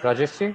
Rajeshji?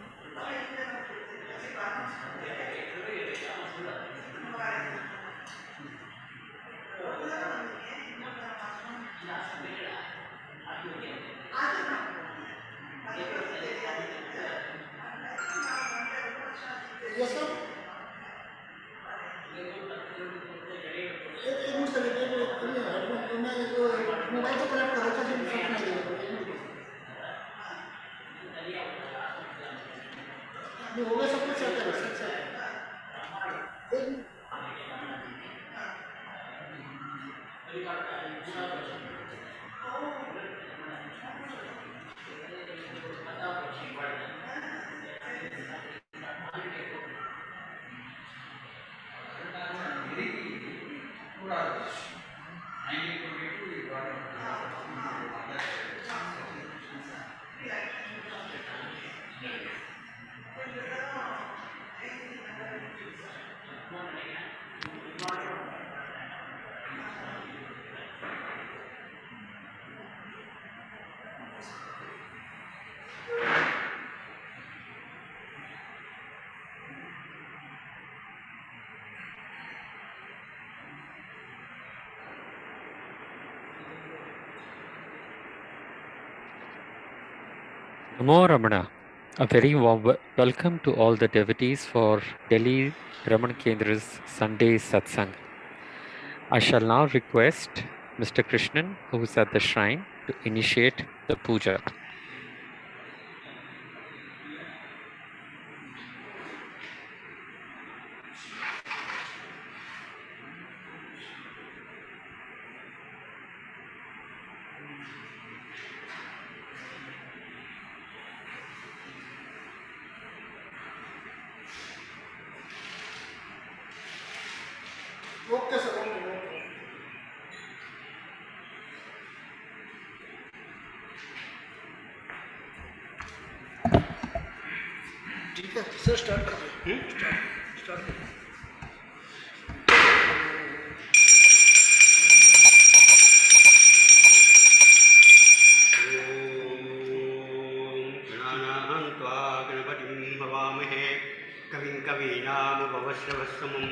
Namo Ramana. A very warm welcome to all the devotees for Delhi Raman Kendra's Sunday satsang. I shall now request Mr. Krishnan, who is at the shrine, to initiate the puja. ठीक है sir start करिए start करिए कवीनामुपवश्रवस्तमं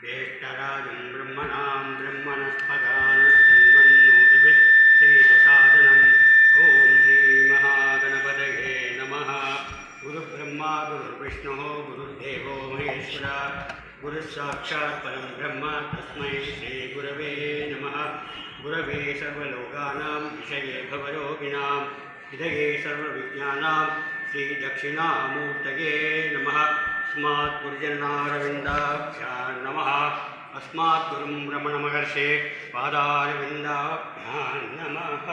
ज्येष्ठराजं ब्रह्मणां ब्रह्मणस्पदानन्दन्नोतिभिः सेदसादनम् ॐ श्रीमहागणपतये नमः। गुरुब्रह्मा गुरुर्विष्णुः गुरुर्देवो महेश्वरः गुरुस्साक्षात् परं ब्रह्म तस्मै श्रीगुरवे नमः। गुरवे सर्वलोकानां विषये भवरोगिणां हृदये सर्वविज्ञानां श्रीदक्षिणामूर्तये नमः। अस्मात् गुरुजनारविन्दाभ्यां नमः। अस्मात् गुरुं रमणमहर्षे पादारविन्दाभ्यां नमः।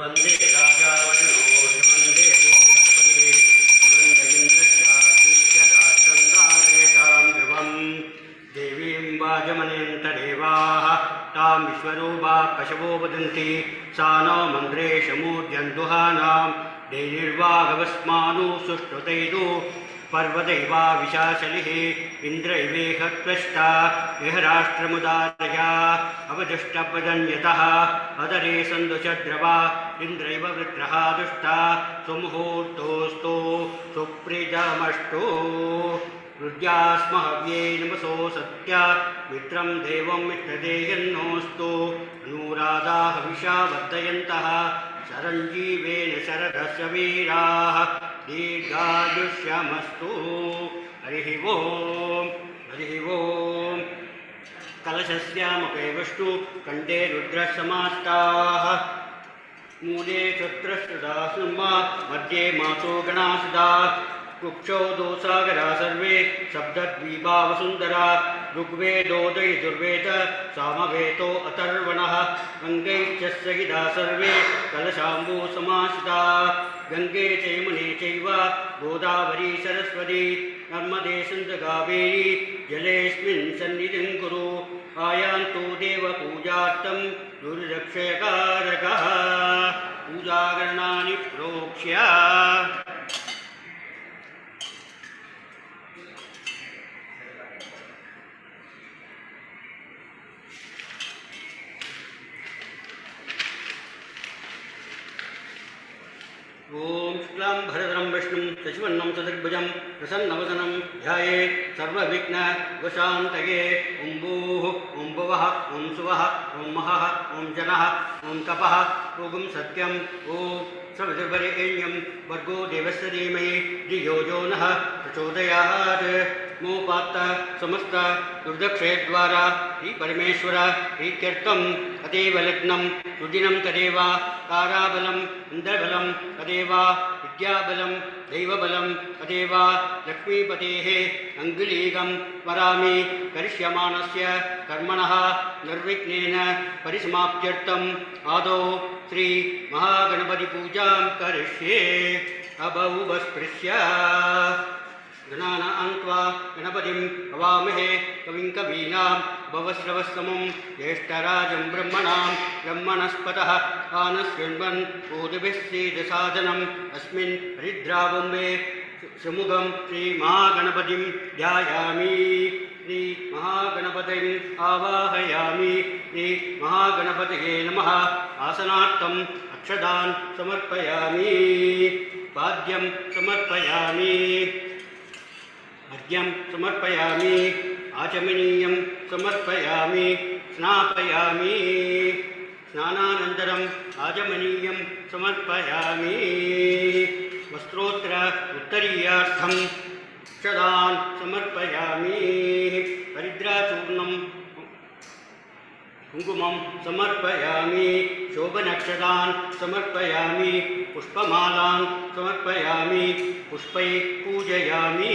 वन्दे राजावरणो वन्दे मोहपतिः वन्दे इन्द्रस्यात्मिश्च राष्ट्रं धारयतां ध्रुवम्। देवीं वाजमनेन्तदेवाः तां विश्वरूपा पशवो वदन्ति सा नो मन्द्रेशमूर्ध्यन्दुहानां दैर्वागवस्मानु सुष्ठुतैदु पर्वदैवा विशाचलिः इन्द्रैवेह त्वष्टा इह राष्ट्रमुदारया अवदुष्टपदन्यतः अदरे सन्दुषद्रवा इन्द्रैव वृत्रः दुष्टा सुमुहूर्तोऽस्तु सुप्रीतमस्तु। रुद्यास्महव्ये नमसो सत्या मित्रं देवं मित्रदेयन्नोऽस्तु अनुराधा हविषा वर्धयन्तः शरञ्जीवेन शरदस्य वीराः दीर्घायुष्यमस्तु। हरिः ओम् हरिः ओम्। कलशस्यामपे विष्णु कण्ठे रुद्रसमास्ताः मूले क्षत्रस्तदा सुमा मध्ये मासो गणासुदा कुक्षौ दोसागरा सर्वे शब्दद्वीपा वसुन्धरा ऋग्वेदोदयजुर्वेद सामवेदो अथर्वणः गङ्गैश्च सहिता सर्वे कलशाम्बू समासिता गङ्गे चैमुने चैव गोदावरी सरस्वती नर्मदे सन्दगावेरी जलेऽस्मिन् सन्निधिं कुरु आयान्तु देवपूजार्थं दुर्रक्षकारकः पूजाकरणानि प्रोक्ष्य। ॐ शुक्लांबरधरं विष्णुं शशिवर्णं चतुर्भुजं प्रसन्नवदनं ध्यायेत् सर्वविघ्नोपशान्तये। ॐ भूः ॐ भुवः ॐ सुवः ॐ महः ॐ जनः ॐ तपः ॐ सत्यं ॐ सवितुर्वरेण्यं भर्गो देवस्य धीमहि धियो यो नः प्रचोदयात्। मोपात्त समस्त दुर्दक्षेद्वारा हि परमेश्वर प्रीत्यर्थम् अतीव लग्नं सुदिनं तदेव ताराबलं इन्द्रबलं तदेव विद्याबलं दैवबलं तदेव लक्ष्मीपतेः अङ्गुलीगं स्मरामि। करिष्यमाणस्य कर्मणः निर्विघ्नेन परिसमाप्त्यर्थम् आदौ श्री महागणपतिपूजां करिष्ये। अबौवस्पृश्य गणानान्त्वा गणपतिं हवामहे कविं कवीनां भवश्रवस्तमं ज्येष्ठराजं ब्रह्मणस्पतः आनशृण्वन् भूतभिः सीदसादनम् अस्मिन् हरिद्रावम्बे सुमुखं श्रीमहागणपतिं ध्यायामि। श्रीमहागणपतिम् आवाहयामि। श्रीमहागणपतये नमः। आसनार्थम् अक्षतान् समर्पयामि। पाद्यं समर्पयामि। अर्घ्यं समर्पयामि। आचमनीयं समर्पयामि। स्नापयामि। स्नानानन्तरम् आचमनीयं समर्पयामि। वस्त्रोत्तर उत्तरीयार्थं अक्षतान् समर्पयामि। हरिद्राचूर्णं कुङ्कुमं समर्पयामि। शोभनक्षतान् समर्पयामि। पुष्पमालान् समर्पयामि। पुष्पैः पूजयामि।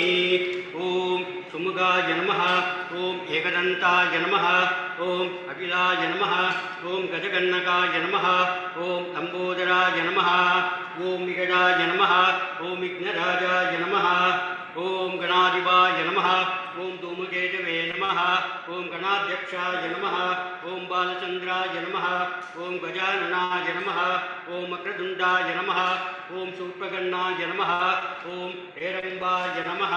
ॐ सुमुखाय नमः। ॐ एकदन्ताय नमः। ॐ अखिलाय नमः। ॐ गजकर्णकाय नमः। ॐ लम्बोदराय नमः। ॐ विकटाय नमः। ॐ विघ्नराजाय नमः। ॐ गणाधिपाय नमः। ॐ धूमकेतवे नमः। ॐ गणाध्यक्षाय नमः। ॐ बालचन्द्राय नमः। ॐ गजाननाय नमः। ॐ वक्रतुण्डाय नमः। ॐ शूर्पकर्णाय नमः। ॐ हेरम्बाय नमः।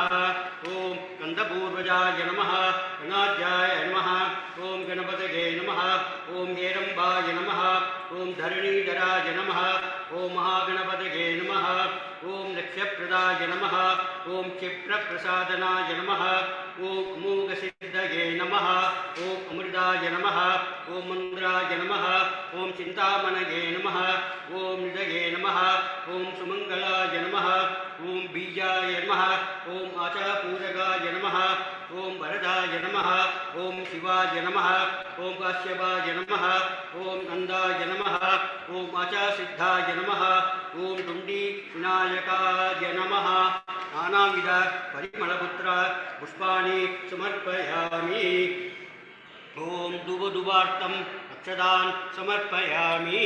ॐ स्कन्दपूर्वजाय नमः। गणाध्याय नमः। ॐ गणपतये नमः। ॐ हेरम्बाय नमः। ॐ धरणीधराय नमः। ॐ महागणपतये नमः। ॐ लक्ष्यप्रदाय नमः। ॐ क्षिप्रप्रसादनाय नमः। ॐ अमोघसिद्धये नमः। ॐ अमृताय नमः। ॐ मन्द्राय नमः। ॐ चिन्तामणये नमः। ॐ निधये नमः। ॐ सुमङ्गलाय नमः। ॐ बीजाय नमः। ॐ आचापूरकाय नमः। ॐ वरदाय नमः। ॐ शिवाय नमः। ॐ काश्यपाय नमः। ॐ नन्दाय नमः। ॐ आचासिद्धाय नमः। ॐ तुण्डी विनायकाय नमः। नानाविध परिमलपुत्र पुष्पाणि समर्पयामि। ॐ धूपधूपार्थम् अक्षतान् समर्पयामि।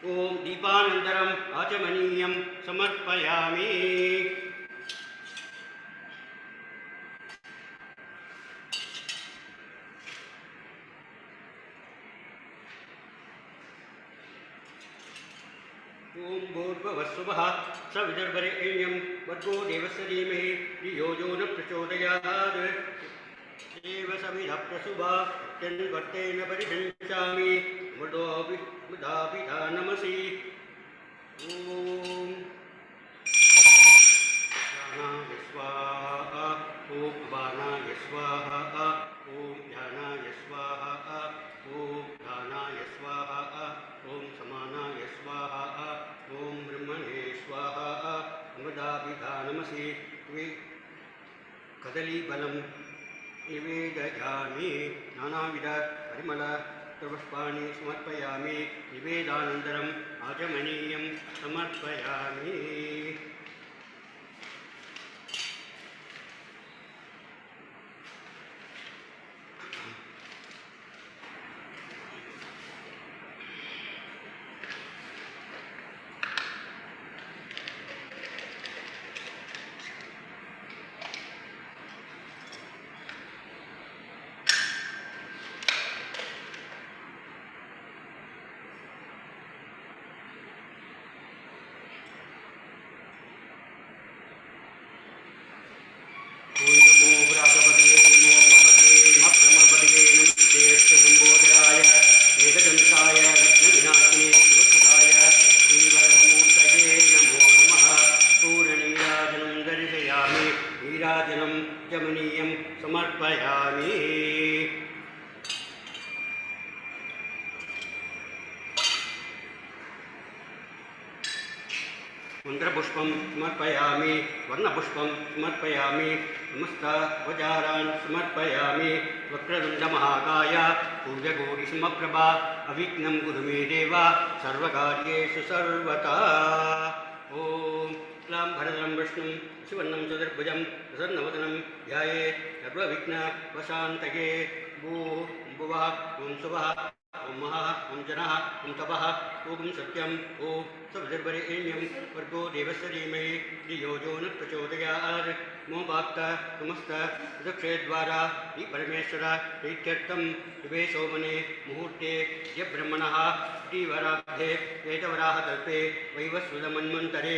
ॐ दीपानन्तरम् आचमनीयं समर्पयामि। ॐ भूर्भुवस्सुवः सवितुर्वरेण्यं भर्गो देवस्य धीमहि धियो यो न प्रचोदयात्। एव सविधः प्रसुभा अत्यन्वर्तेन परिषञ्चामि मृदापिता नमसि। ॐ ध्यानाय स्वाहा। ॐ अपानाय स्वाहा। ॐ ध्यानाय स्वाहा। ॐ ध्यानाय स्वाहा। ॐ समानाय स्वाहा। ॐ ब्रह्मणे स्वाहा। अमृतापिता नमसि। कदलीफलं निवेदयामि। नानाविध परिमल पुष्पाणि समर्पयामि। निवेदानन्तरम् आचमनीयं समर्पयामि। नीराजनं जमनीयं समर्पयामि। मन्त्रपुष्पं समर्पयामि, वर्णपुष्पं समर्पयामि, समस्तवजारान् समर्पयामि। वक्रतुण्डमहाकाय सूर्यकोटिसमप्रभा अविघ्नं कुरु मे देव सर्वकार्येषु सर्वदा। ॐ शुक्लाम्बरधरं विष्णुं शिवन्नं चतुर्भुजं प्रसन्नवदनं ध्यायेत् सर्वविघ्नोपशान्तये। भुवः ॐ शुभः ॐ महः ॐ जनः ॐ तपः ॐ सत्यं ॐ सवितुर्वरेण्यं भर्गो देवस्य धीमहि धियो यो न प्रचोदयात्। मोवाक्त समस्त विदक्षेद्वारा हि परमेश्वर प्रीत्यर्थं शुभे शोभने मुहूर्ते यब्रह्मणः श्रीवराब्धे वेदवराहकल्पे वैवस्वतमन्वन्तरे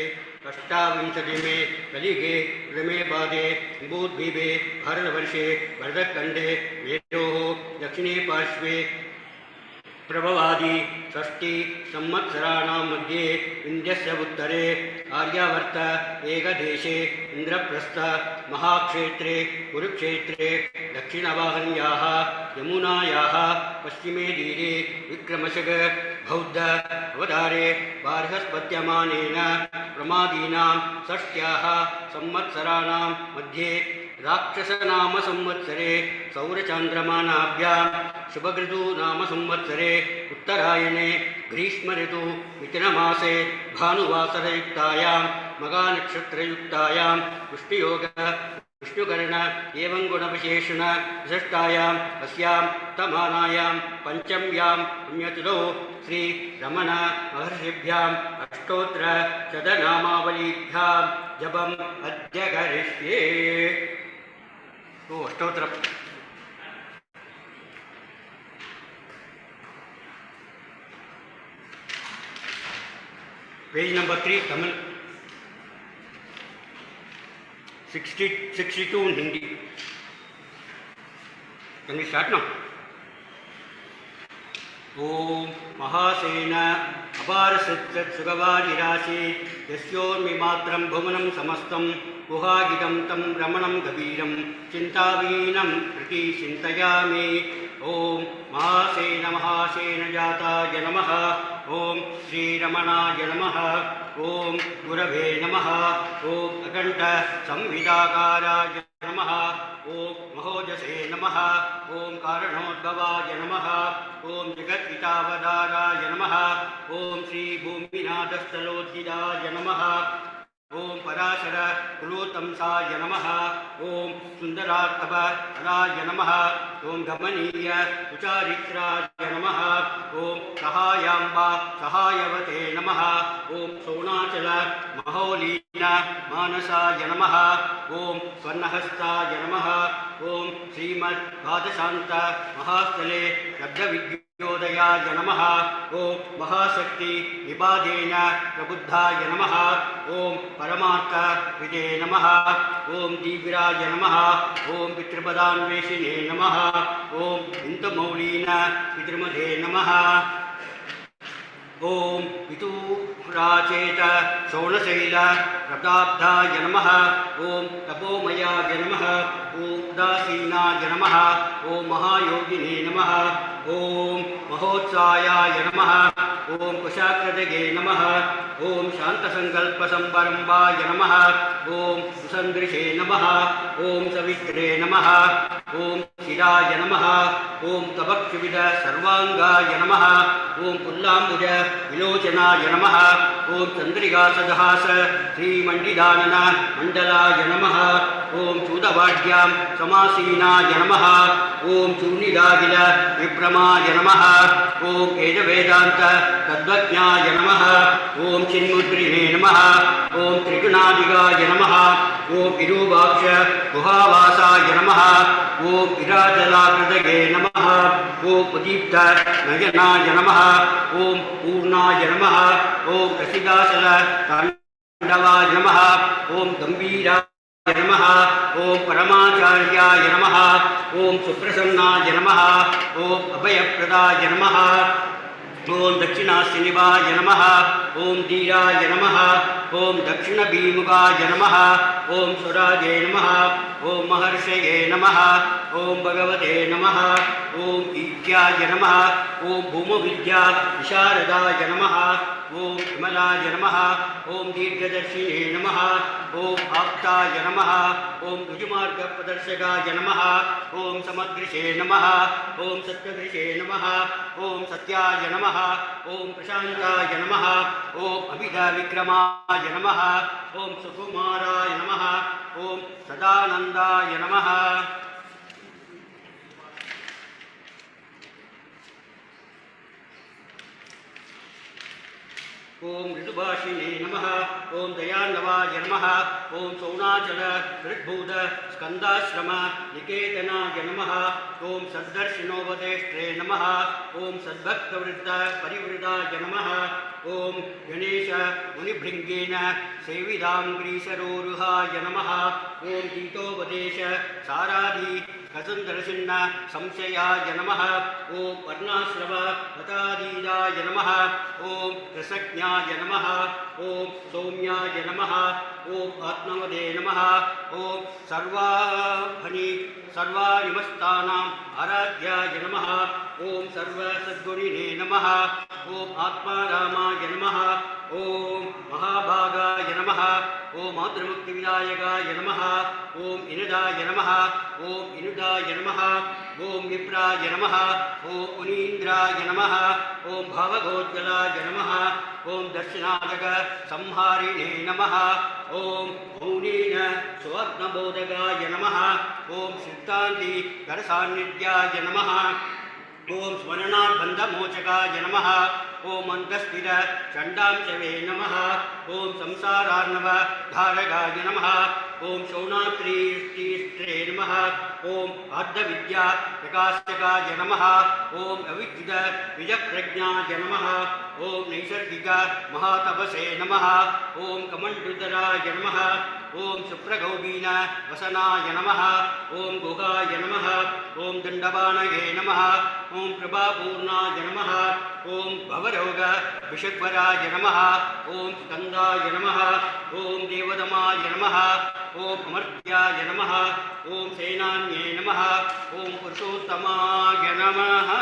अष्टाविंशतिमे कलिगे प्रमे बाधे बोद्भीभे भारतवर्षे भरतखण्डे वेदोः दक्षिणे पार्श्वे प्रभवादि षष्टि संवत्सराणां मध्ये विन्ध्यस्य उत्तरे आर्यावर्त एकदेशे इन्द्रप्रस्थ महाक्षेत्रे कुरुक्षेत्रे दक्षिणवाहिन्याः यमुनायाः पश्चिमे तीरे विक्रमशक बौद्ध अवतारे बार्हस्पत्यमानेन प्रमादीनां षष्ट्याः संवत्सराणां मध्ये राक्षसनाम संवत्सरे सौरचान्द्रमानाभ्यां शुभऋतु नाम संवत्सरे उत्तरायणे ग्रीष्मऋतु मिथुनमासे भानुवासरयुक्तायां मघानक्षत्रयुक्तायां विष्णुयोग विष्णुकर्ण एवं गुणविशेषण विशिष्टायाम् अस्यां तमानायां पंचम्यां पुण्यतिथौ श्री रमण महर्षिभ्याम् अष्टोत्तर शतनामावलीभ्यां जपम् अद्य करिष्ये। तो अष्टोत्तर page number 3 Tamil 62 in Hindi. Can we start now? ओम महासेन अपार सत्सत् सुगवारि राशि यस्योर्मि मात्रं भुवनं समस्तं गुहागितं तं रमणं कबीरं चिन्तावीनं प्रति चिन्तयामि। ओम महासेन जाताय नमः। ओम श्रीरमणाय नमः। ओम गुरवे नमः। ओम अकण्ठ संविदाकाराय नमः। ओम महोजसे नमः। ओम कारणोद्भवाय नमः। ओम जगत्पितावताराय नमः। ओम श्री भूमिनाथस्थलोद्गिताय नमः। ओम पराशर कुलोत्तंसाय नमः। ओम सुंदरात्मपराय नमः। ओम गमनीय उचारित्राय नमः। ओम सहायांबा सहायवते नमः। ओम सोणाचल महोलीन मानसाय नमः। ओम स्वर्णहस्ताय नमः। ओम श्रीमद् पादशान्त महास्थले लब्धविद्योदयाय नमः। ओम महाशक्ति विबाधेन प्रबुद्धाय नमः। ओम परमार्थ विदे नमः। ओम दीविराय नमः। ओम पितृपदान्वेषिणे नमः। ओम इंदुमौलीन पितृमधे नमः। ओम विदुराचेत शोणशैल प्रदाब्धाय नमः। ओम तपोमयाय नमः। ओम उदासीनाय नमः। ओम महायोगिने नमः। ओम महोत्सायाय नमः। ओम कुशाकृतगे नमः। ओम शान्तसङ्कल्पसम्परम्भाय नमः। ओम सुसन्दृशे नमः। ओम सवित्रे नमः। ओम शिराय नमः। ओम तपक्षुविद सर्वाङ्गाय नमः। ओम पुल्लाम्बुज विलोचनाय नमः। ओम चन्द्रिकासदहास श्रीमण्डिदानन मण्डलाय नमः। ओम चूतवाड्यां समासीनाय नमः। ओम चूर्णिदागिल विप्रमाय नमः। ओम वेदवेदान्त तद्वज्ञाय नमः। ओम चिन्मुद्रिणे नमः। ओम त्रिगुणादिगाय नमः। ओम विरूपाक्ष गुहावासाय नमः। ओम विराजलाकृतगे नमः। ओम उदीप्त नयनाय नमः। ओम पूर्णाय नमः। ओम रसिकाचल ताण्डवाय नमः। ओम गंभीराय नमः। ओम परमाचार्याय नमः। ओम सुप्रसन्नाय नमः। ओम अभयप्रदाय नमः। ओम दक्षिणास्तिनिवाय नमः। ओम धीराय नमः ओम दक्षिणभीमुखाय नमः ओम स्वराजे नमः ओम महर्षये नमः ओम भगवते नमः ओम ईक्याय नमः ओम भूमविद्या विशारदाय नमः ओम विमलाय नमः ओम दीर्घदर्शिने नमः ओम आप्ताय नमः ओम ऋजुमार्गप्रदर्शकाय नमः ओम समदृशे नमः ओम सत्यदृशे नमः ओम सत्याय नमः ओम प्रशान्ताय नमः ओम अभिधविक्रमाय नमः ओम सुकुमाराय नमः ओम सदानन्दाय नमः ओम ऋतुभाषिणे नमः ओम दयान्नवाय नमः ओम सौनाचल ऋद्भूत स्कंदाश्रम निकेतनाय नमः ओम सद्दर्शिनोपदेष्ट्रे नमः ओम सद्भक्तवृत्त परिवृताय नमः ओम गणेश मुनिभृंगेन सेविदांग्रीशरोरुहाय नमः ओम गीतोपदेश साराधि कसन्दर्शिन्न संशयाय नमः ओम वर्णाश्रव पतादीदाय नमः ओम रसज्ञाय नमः ओम सौम्याय नमः ओम आत्मवदे नमः ओम सर्वानिमस्तानाम् आराध्याय नमः ओम सर्वसद्गुणिने नमः ओम आत्मारामाय नमः ओम महाभागाय नमः ओम मातृमुक्तिविनायकाय नमः ओम इनुदाय नमः ओम इनुदाय नमः ओम विप्राय नमः ओम मुनीन्द्राय नमः ओम भावगोज्ज्वलाय नमः ओम दर्शनादक संहारिणे नमः ओम मौनेन स्वात्मबोधकाय नमः ओम सिद्धान्ति करसान्निध्याय नमः ओम स्मरणाबन्धमोचकाय नमः ओम अन्तस्थिर चण्डांशवे नमः ओम संसारार्णव धारकाय नमः ओम शौनात्रीस्त्रे नमः ओम अर्धविद्या प्रकाशकाय नमः ओम अविद्युत विजप्रज्ञाय नमः ओम नैसर्गिक महातपसे नमः ओम कमण्डुतराय नमः ओम सुप्रगौबीन वसनाय नमः ओम गुहाय नमः ओम दण्डबाणये नमः ओम प्रभापूर्णाय नमः ओम भवरोग विषग्वराय नमः ओम स्कन्दाय नमः ओम देवदमाय नमः ओम अमर्त्याय नमः ओम सेनान्ये नमः ओम पुरुषोत्तमाय नमः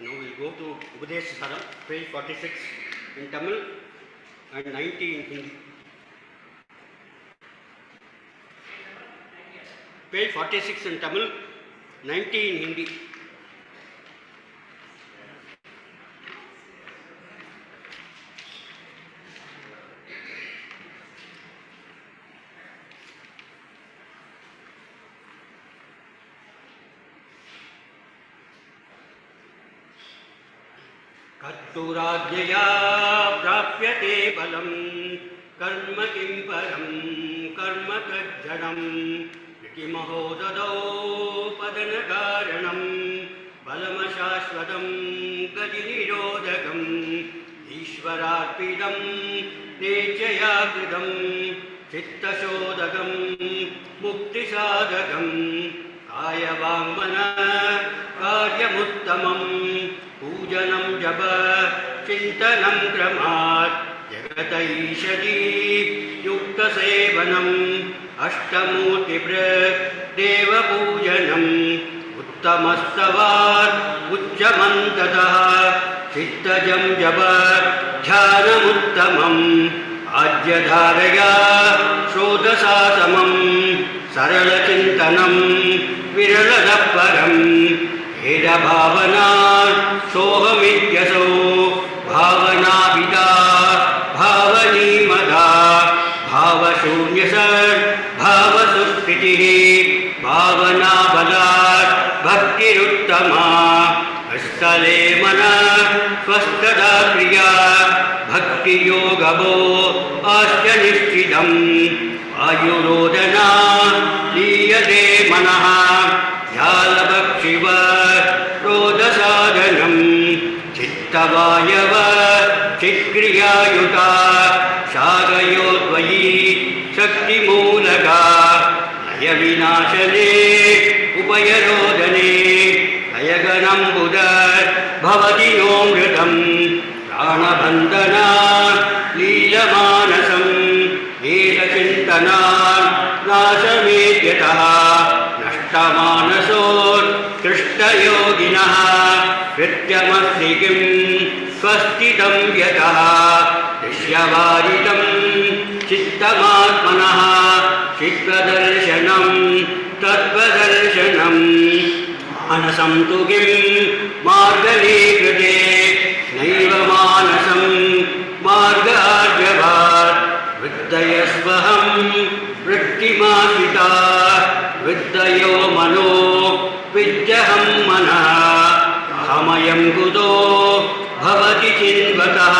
Now we will go to Upadesha Saram, page 46 in Tamil and 90 in Hindi. Page 46 in Tamil, 90 in Hindi. कर्तुराज्ञया प्राप्यते बलं कर्म किं परं कर्म तज्जडं किमहो ददौ पदनकारणं बलमशाश्वतं गतिनिरोधकम् ईश्वरार्पितं नेच्छया कृतं चित्तशोधकं मुक्तिसाधकं कायवाङ्मन कार्यमुत्तमम् पूजनं जप चिन्तनं क्रमात् जगत ईशति युक्तसेवनम् अष्टमूर्तिभृत् देवपूजनम् उत्तमस्तवात् उच्चमन्ततः चित्तजं जप ध्यानमुत्तमम् आज्यधारया श्रोतसासमम् सरलचिन्तनं विरलतः परम् भेदभावना सोऽहमित्यसौ भावनाविदा भावनीमदा भावशून्यसत् भावसुस्थितिः भावनाबलात् भक्तिरुत्तमा स्थले मनः स्वस्थता क्रिया भक्तियोगभो आस्य निश्चितम् आयुरोदना लीयते मनः ध्यालभक्षिव क्रोधसाधनं चित्तवायव चित्क्रियायुता शागयोद्वयी भयविनाशने उपयरोदने अयगनम्बुद भवति नोऽमृतम् प्राणबन्धना लीलमानसम् एकचिन्तनान् नाशमेद्यतः नष्टमानसोत्कृष्टयोगिनः कृत्यमस्ति किं स्वस्थितं यतः दृश्यवारितं चित्तमात्मनः चित्तदर्शनं तत्त्वदर्शनम् मनसं तु किं मार्गलीकृते नैव मानसं मार्गार्जवात् वृद्धयस्वहं वृत्तिमाश्रिता वृद्धयो मनो विद्यहं मनः अहमयं कुतो भवति चिन्वतः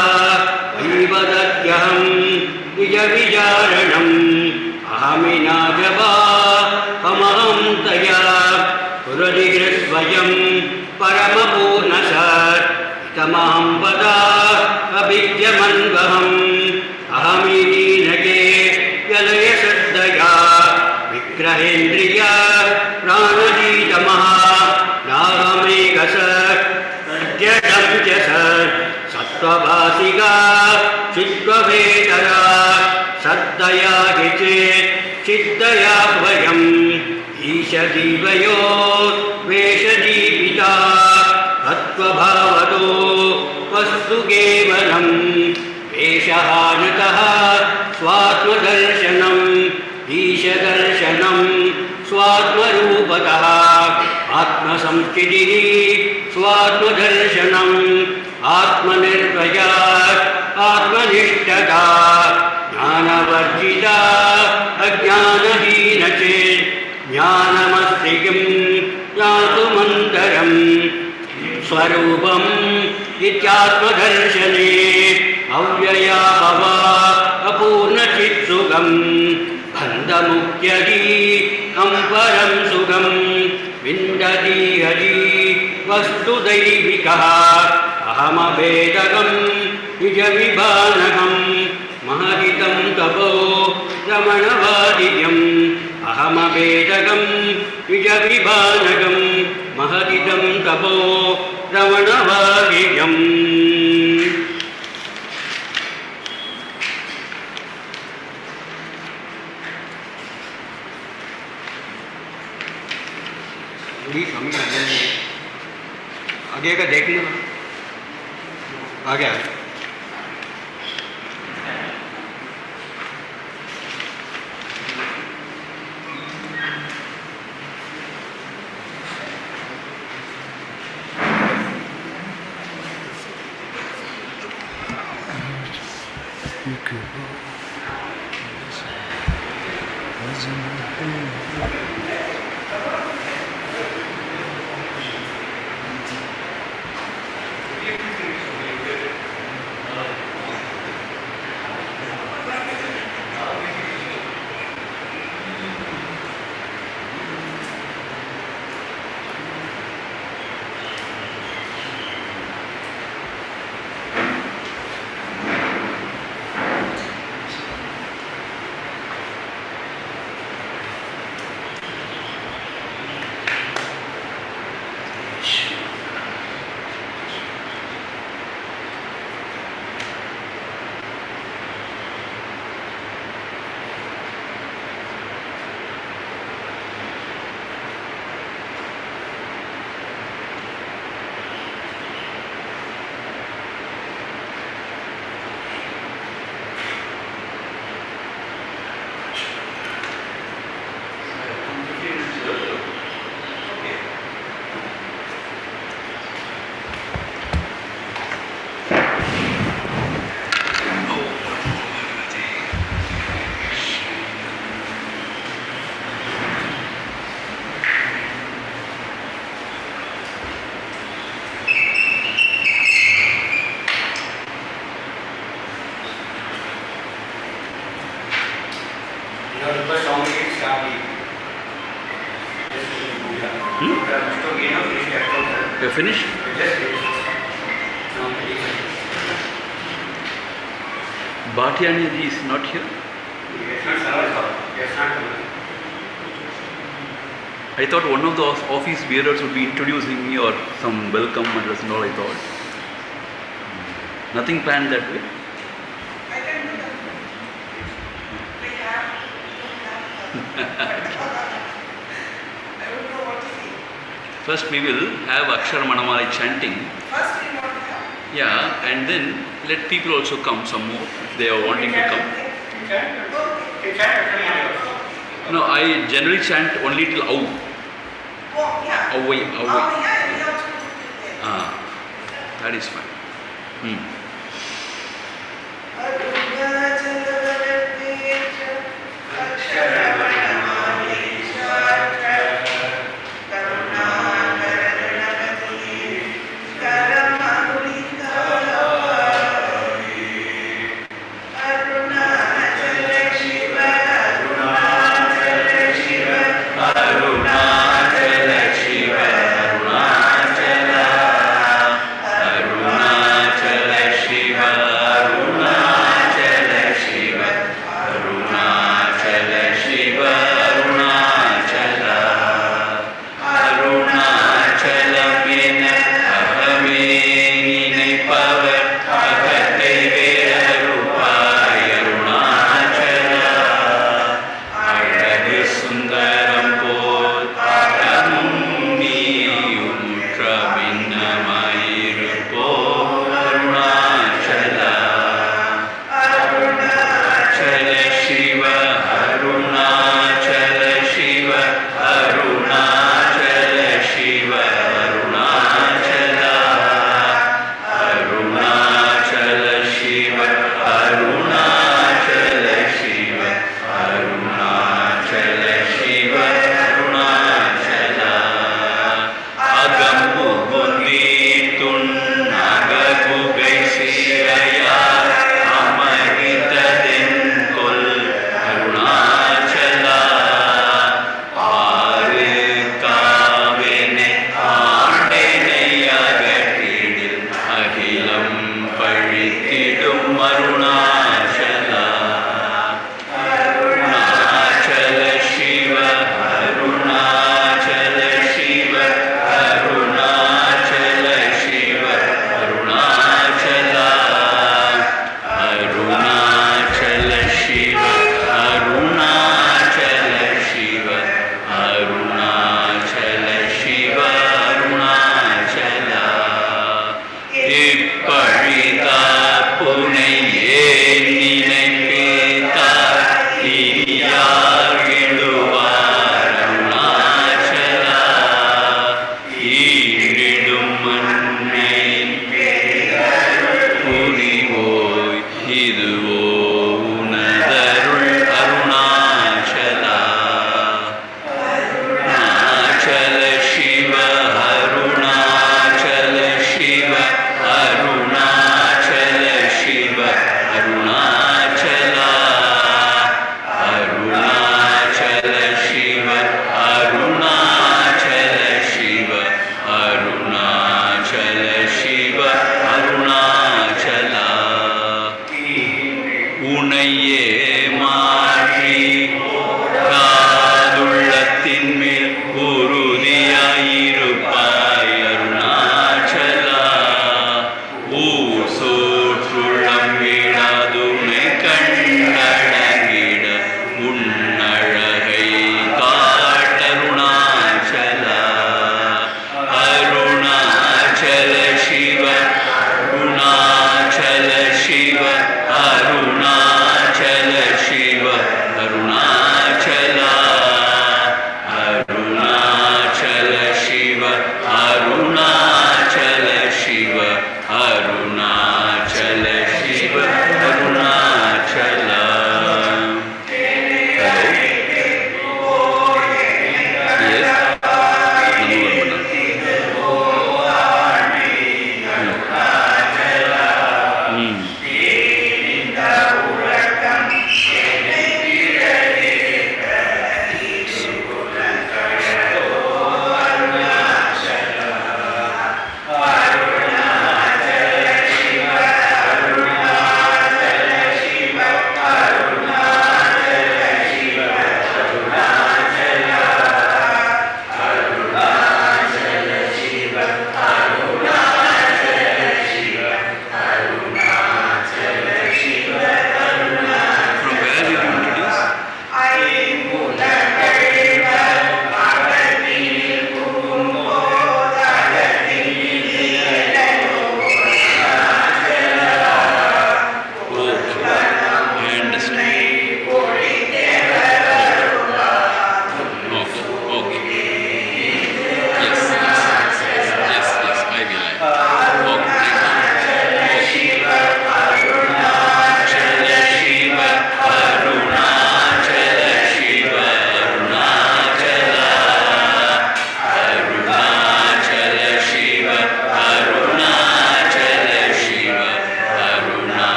वैवदत्यहं निजविचारणम् अहमिनाजवा अमहं तया पुरधिगृस्वयं परमपूर्णसत् इतमां पदा अभिद्यमन्वहम् अहमिनीनके यलयश्रद्धया विग्रहेन्द्रिया प्राणजीतमः नाहमेकसत् प्रत्यडं च सत् सत्त्वभासिका चित्त्वभेतरा सत्तया चेत् चित्तया वयम् ईशजीवयो वेशजीविता तत्त्वभावतो वस्तु केवलम् वेशहानतः स्वात्मदर्शनम् ईशदर्शनं स्वात्मरूपतः आत्मसंस्थितिः स्वात्मदर्शनम् आत्मनिर्भयात् आत्मनिष्ठता ज्ञानवर्जिता अज्ञानहीन चेत् ज्ञानमस्ति किं ज्ञातुमन्तरम् स्वरूपम् इत्यात्मदर्शने अव्यया भवा अपूर्णचित्सुखम् बन्धमुख्यदी परं सुखं विन्दति हरि वस्तुदैविकः अहमभेदकम् निजविभानकम् महदितं तपो रमणवादियम् अहमभेदकम् निजविभानकम् महदितं तपो रमणवादियम् आगे का देख लो आगे You're finished? Bhatyani is not here? Yes, not. I thought one of the office bearers would be introducing me or some welcome address and all, I thought. Nothing planned that way? I can do that. We have I don't know what to say. First we will have Akshara Manamalai chanting. First we want to have. Yeah, and then let people also come some more if they are wanting to come. No, I generally chant only till Au. Oh, yeah. Away, Oh, away. yeah, we have to do it. That is fine. Arunachala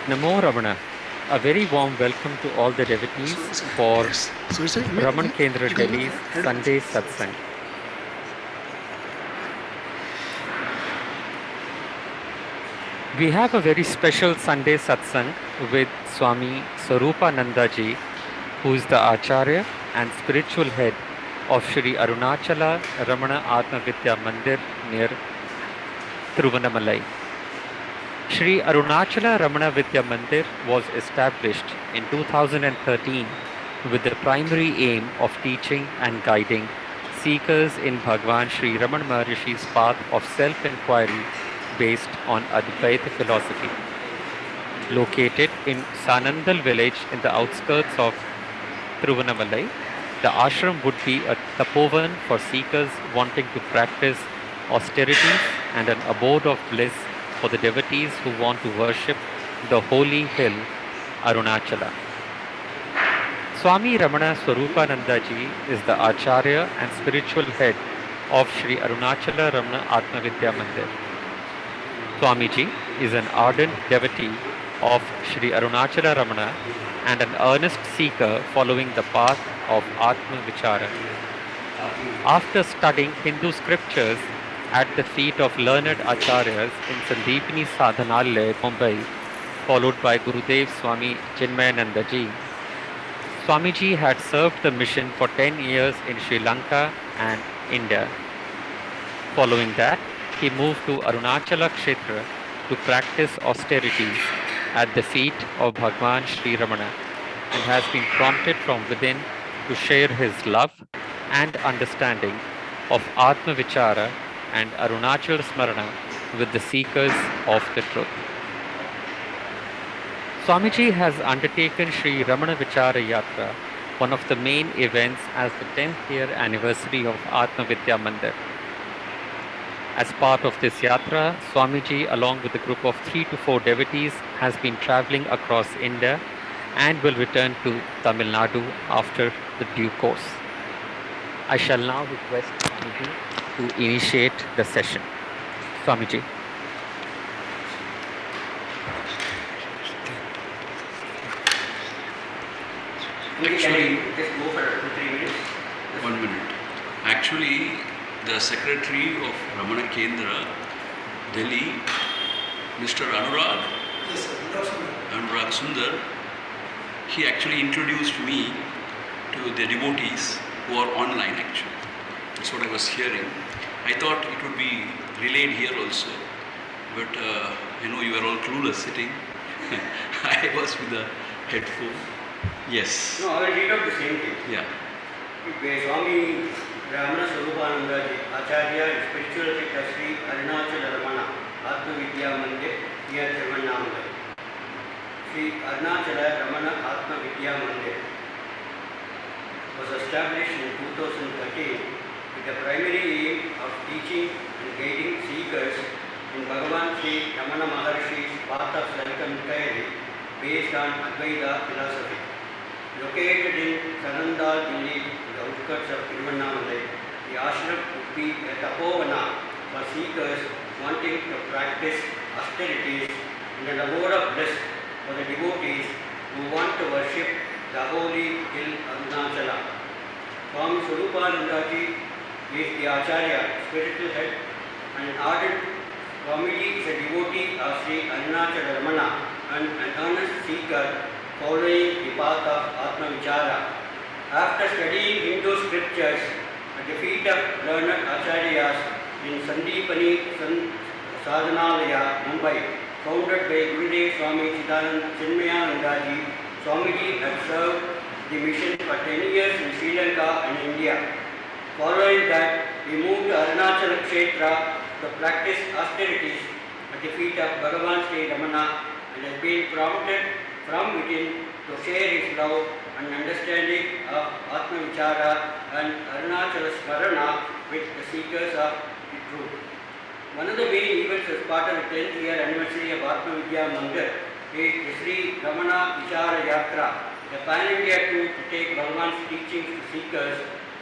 Namo Ramana. A very warm welcome to all the devotees for Raman Kendra Delhi's Sunday satsang. We have a very special Sunday satsang with Swami Swaroopananda ji, who is the Acharya and spiritual head of Shri Arunachala Ramana Atma Vidya Mandir near Thiruvannamalai. Shri Arunachala Ramana Vidya Mandir was established in 2013 with the primary aim of teaching and guiding seekers in Bhagwan Shri Ramana Maharishi's path of self-inquiry based on Advaita philosophy. Located in Sanandal village in the outskirts of Thiruvannamalai, the ashram would be a tapovan for seekers wanting to practice austerities and an abode of bliss for the devotees who want to worship the holy hill Arunachala. Swami Ramana Swaroopananda ji is the Acharya and spiritual head of Shri Arunachala Ramana Atma Vidya Mandir. Swamiji is an ardent devotee of Shri Arunachala Ramana and an earnest seeker following the path of Atma Vichara. After studying Hindu scriptures at the feet of learned acharyas in Sandeepani Sadhanalaya, Mumbai, followed by Gurudev Swami Chinmayananda ji, Swamiji had served the mission for 10 years in Sri Lanka and India. Following that, he moved to Arunachala Kshetra to practice austerities at the feet of Bhagwan Sri Ramana and has been prompted from within to share his love and understanding of Atma Vichara and Arunachal Smarana with the seekers of the truth. Swamiji has undertaken Sri Ramana Vichara Yatra, one of the main events as the 10th year anniversary of Atma Vidya Mandir. As part of this yatra, Swamiji, along with a group of 3 to 4 devotees, has been traveling across India and will return to Tamil Nadu after the due course. I shall now request Swamiji to initiate the session. Swamiji. Actually, just go for 2-3 minutes. 1 minute. Actually, the secretary of Ramana Kendra, Delhi, Mr. Anurag, Yes, sir. Anurag Sundar, he actually introduced me to the devotees who are online actually. That's what I was hearing. I thought it would be relayed here also, but I know you are all clueless sitting. I was with a headphone. Yes. No, I will read out the same thing. Yeah. Swami Ramana Swaroopananda ji, Acharya and spiritual head of Sri Arunachala Ramana Atma Vidya Mandir near Thiruvannamalai. Sri Arunachala Ramana Atma Vidya Mandir was established in 2013 with the primary aim of teaching and guiding seekers in Bhagavan Sri Ramana Maharishi's path of self-inquiry based on Advaita philosophy. Located in Sanandal village, the outskirts of Thiruvannamalai, the ashram would be a tapovana for seekers wanting to practice austerities and an abode of bliss for the devotees who want to worship the holy hill Arunachala. Swami Swaroopananda ji is the Acharya, spiritual head, and an ardent Swamiji is a devotee of Sri Arunachala Ramana and an earnest seeker following the path of Atma Vichara. After studying Hindu scriptures at the feet of learned acharyas in Sandeepani Sadhanalaya, Mumbai, founded by Gurudev Swami Chinmayananda ji, Swamiji had served the mission for 10 years in Sri Lanka and India. Following that, he moved to Arunachala Kshetra to practice austerities at the feet of Bhagavan Sri Ramana and has been prompted from within to share his love and understanding of Atma Vichara and Arunachala Smarana with the seekers of the truth. One of the main events as part of the 10th year anniversary of Atma Vidya Mandir is the Sri Ramana Vichara Yatra, a pan-India tour to take Bhagavan's teachings to seekers,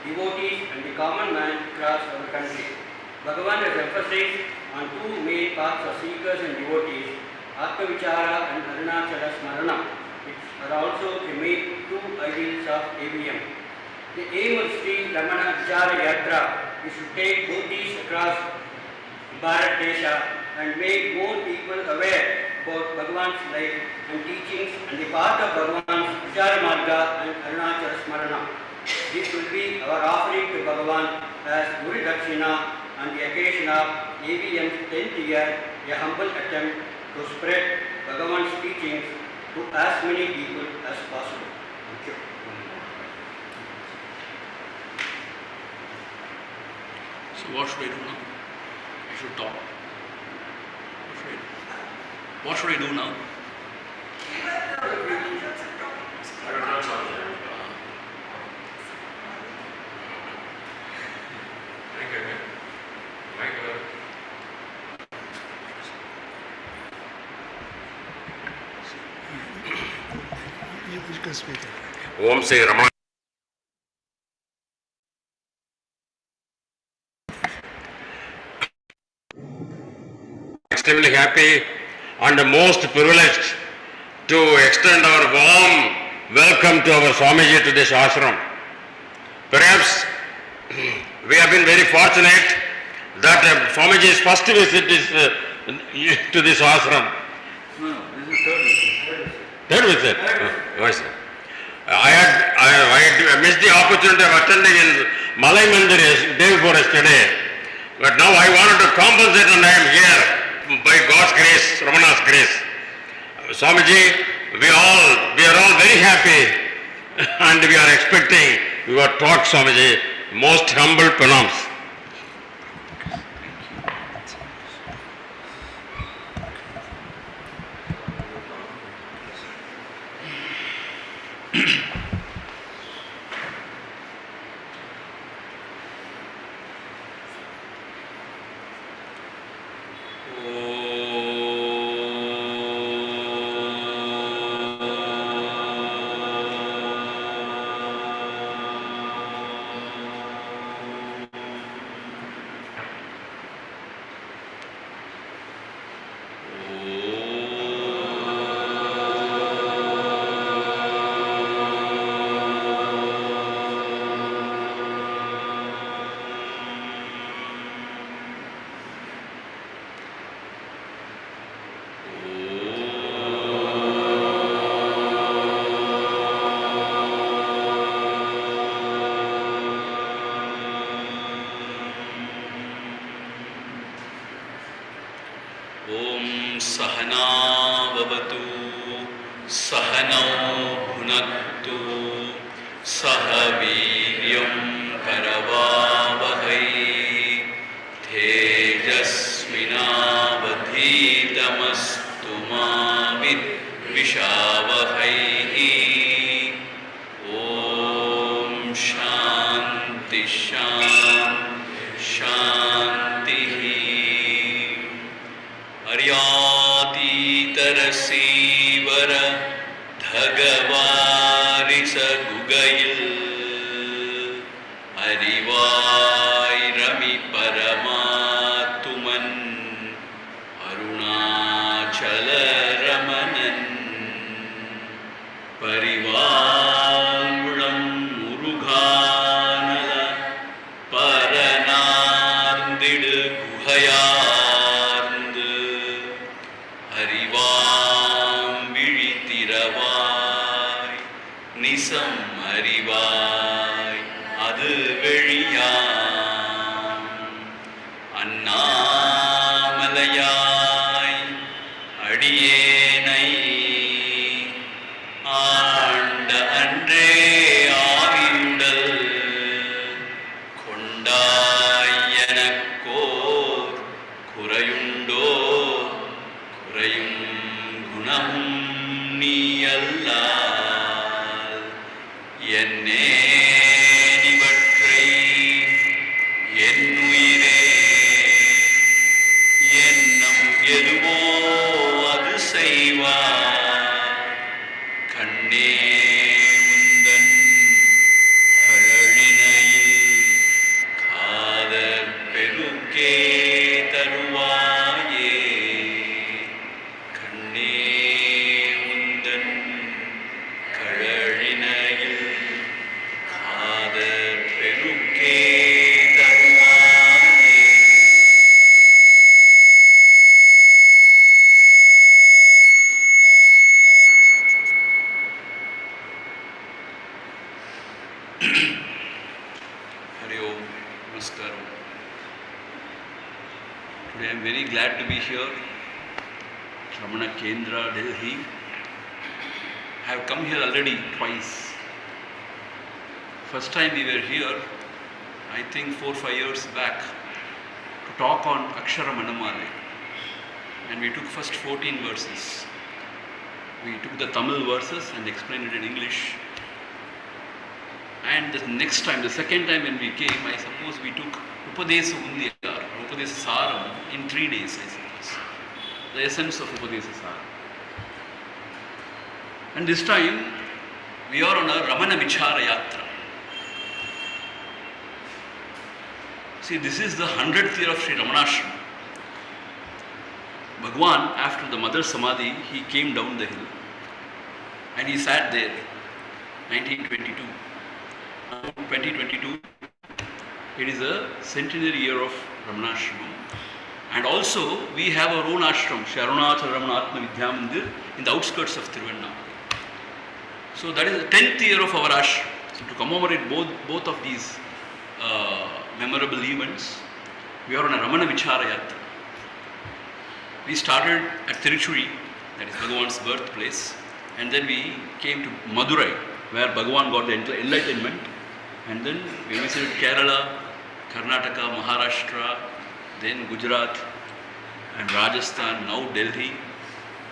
devotees and the common man across our country. Bhagavan has emphasized on 2 main paths of seekers and devotees, Atmavichara and Arunachala Smarana, which are also the main two ideals of AVM. The aim of Sri Ramana Vichara Yatra is to take both these across Bharat Desha and make more people aware about Bhagavan's life and teachings and the path of Bhagavan's Vichara Marga and Arunachala Smarana. This will be our offering to Bhagavan as Guru Dakshina on the occasion of AVM's 10th year, a humble attempt to spread Bhagavan's teachings to as many people as possible. Thank you. So what should I do now? I should talk. What should I do now? You can speak. Om Swami Ramana. Extremely happy and most privileged to extend our warm welcome to our Swamiji to this ashram. Perhaps we have been very fortunate that Swamiji's first visit is to this ashram. No, this is third visit. Third visit? Oh, yes, sir. I had missed the opportunity of attending in Malay Mandir day before yesterday, but now I wanted to compensate and I am here by God's grace, Ramana's grace. Swamiji, we are all very happy and we are expecting your talk, Swamiji. Most humble pranams. Om Sahana Vavatu Sahanau Bhunattu Sahaviryam Karavavahai Tejasvinavadhitamastu ma Vidvishavahai. Om Shanti Shanti Aryatītarasīvara Dhagavārisa Gugayil Arivāirami Paramātuman Arunācala Ramanan Parivalvulam Muruganala Paranarndidu Guhayarndu Arivam Vizhithiravai Nisam Arivai Adu Veliyam Annamalai Adiyenai Anda Andre Avindal Kondayanakor Kurayundo Kurayum Gunahum Niyallal Yenne Nivatrai Yennuire Yennam Yeduvo Adu Seivar Kanne Undan Kazhalinayil Kadar Peruke Taruvaye Kanne am very glad to be here. Ramana Kendra, Delhi. I have come here already twice. First time we were here, I think 4 or 5 years back, to talk on Akshara Manamale. And we took first 14 verses. We took the Tamil verses and explained it in English. And the next time, the second time when we came, I suppose we took Upadesa Undiyar, or Upadesa Saram in 3 days, I suppose. The essence of Upadesa Saram. And this time, we are on a Ramana Vichara Yatra. See, this is the 100th year of Sri Ramanashram. Bhagwan, after the Mother Samadhi, he came down the hill. And he sat there, 1922. 2022, it is a centenary year of Ramanashram. And also, we have our own ashram, Sharunachal Ramana Atma Vidyamandir, in the outskirts of Thiruvannamalai. So that is the 10th year of our ashram. So to commemorate both of these memorable events, we are on a Ramana Vichara Yatra. We started at Tiruchuri, that is Bhagwan's birthplace, and then we came to Madurai, where Bhagwan got the enlightenment, and then we visited Kerala, Karnataka, Maharashtra, then Gujarat and Rajasthan, now Delhi.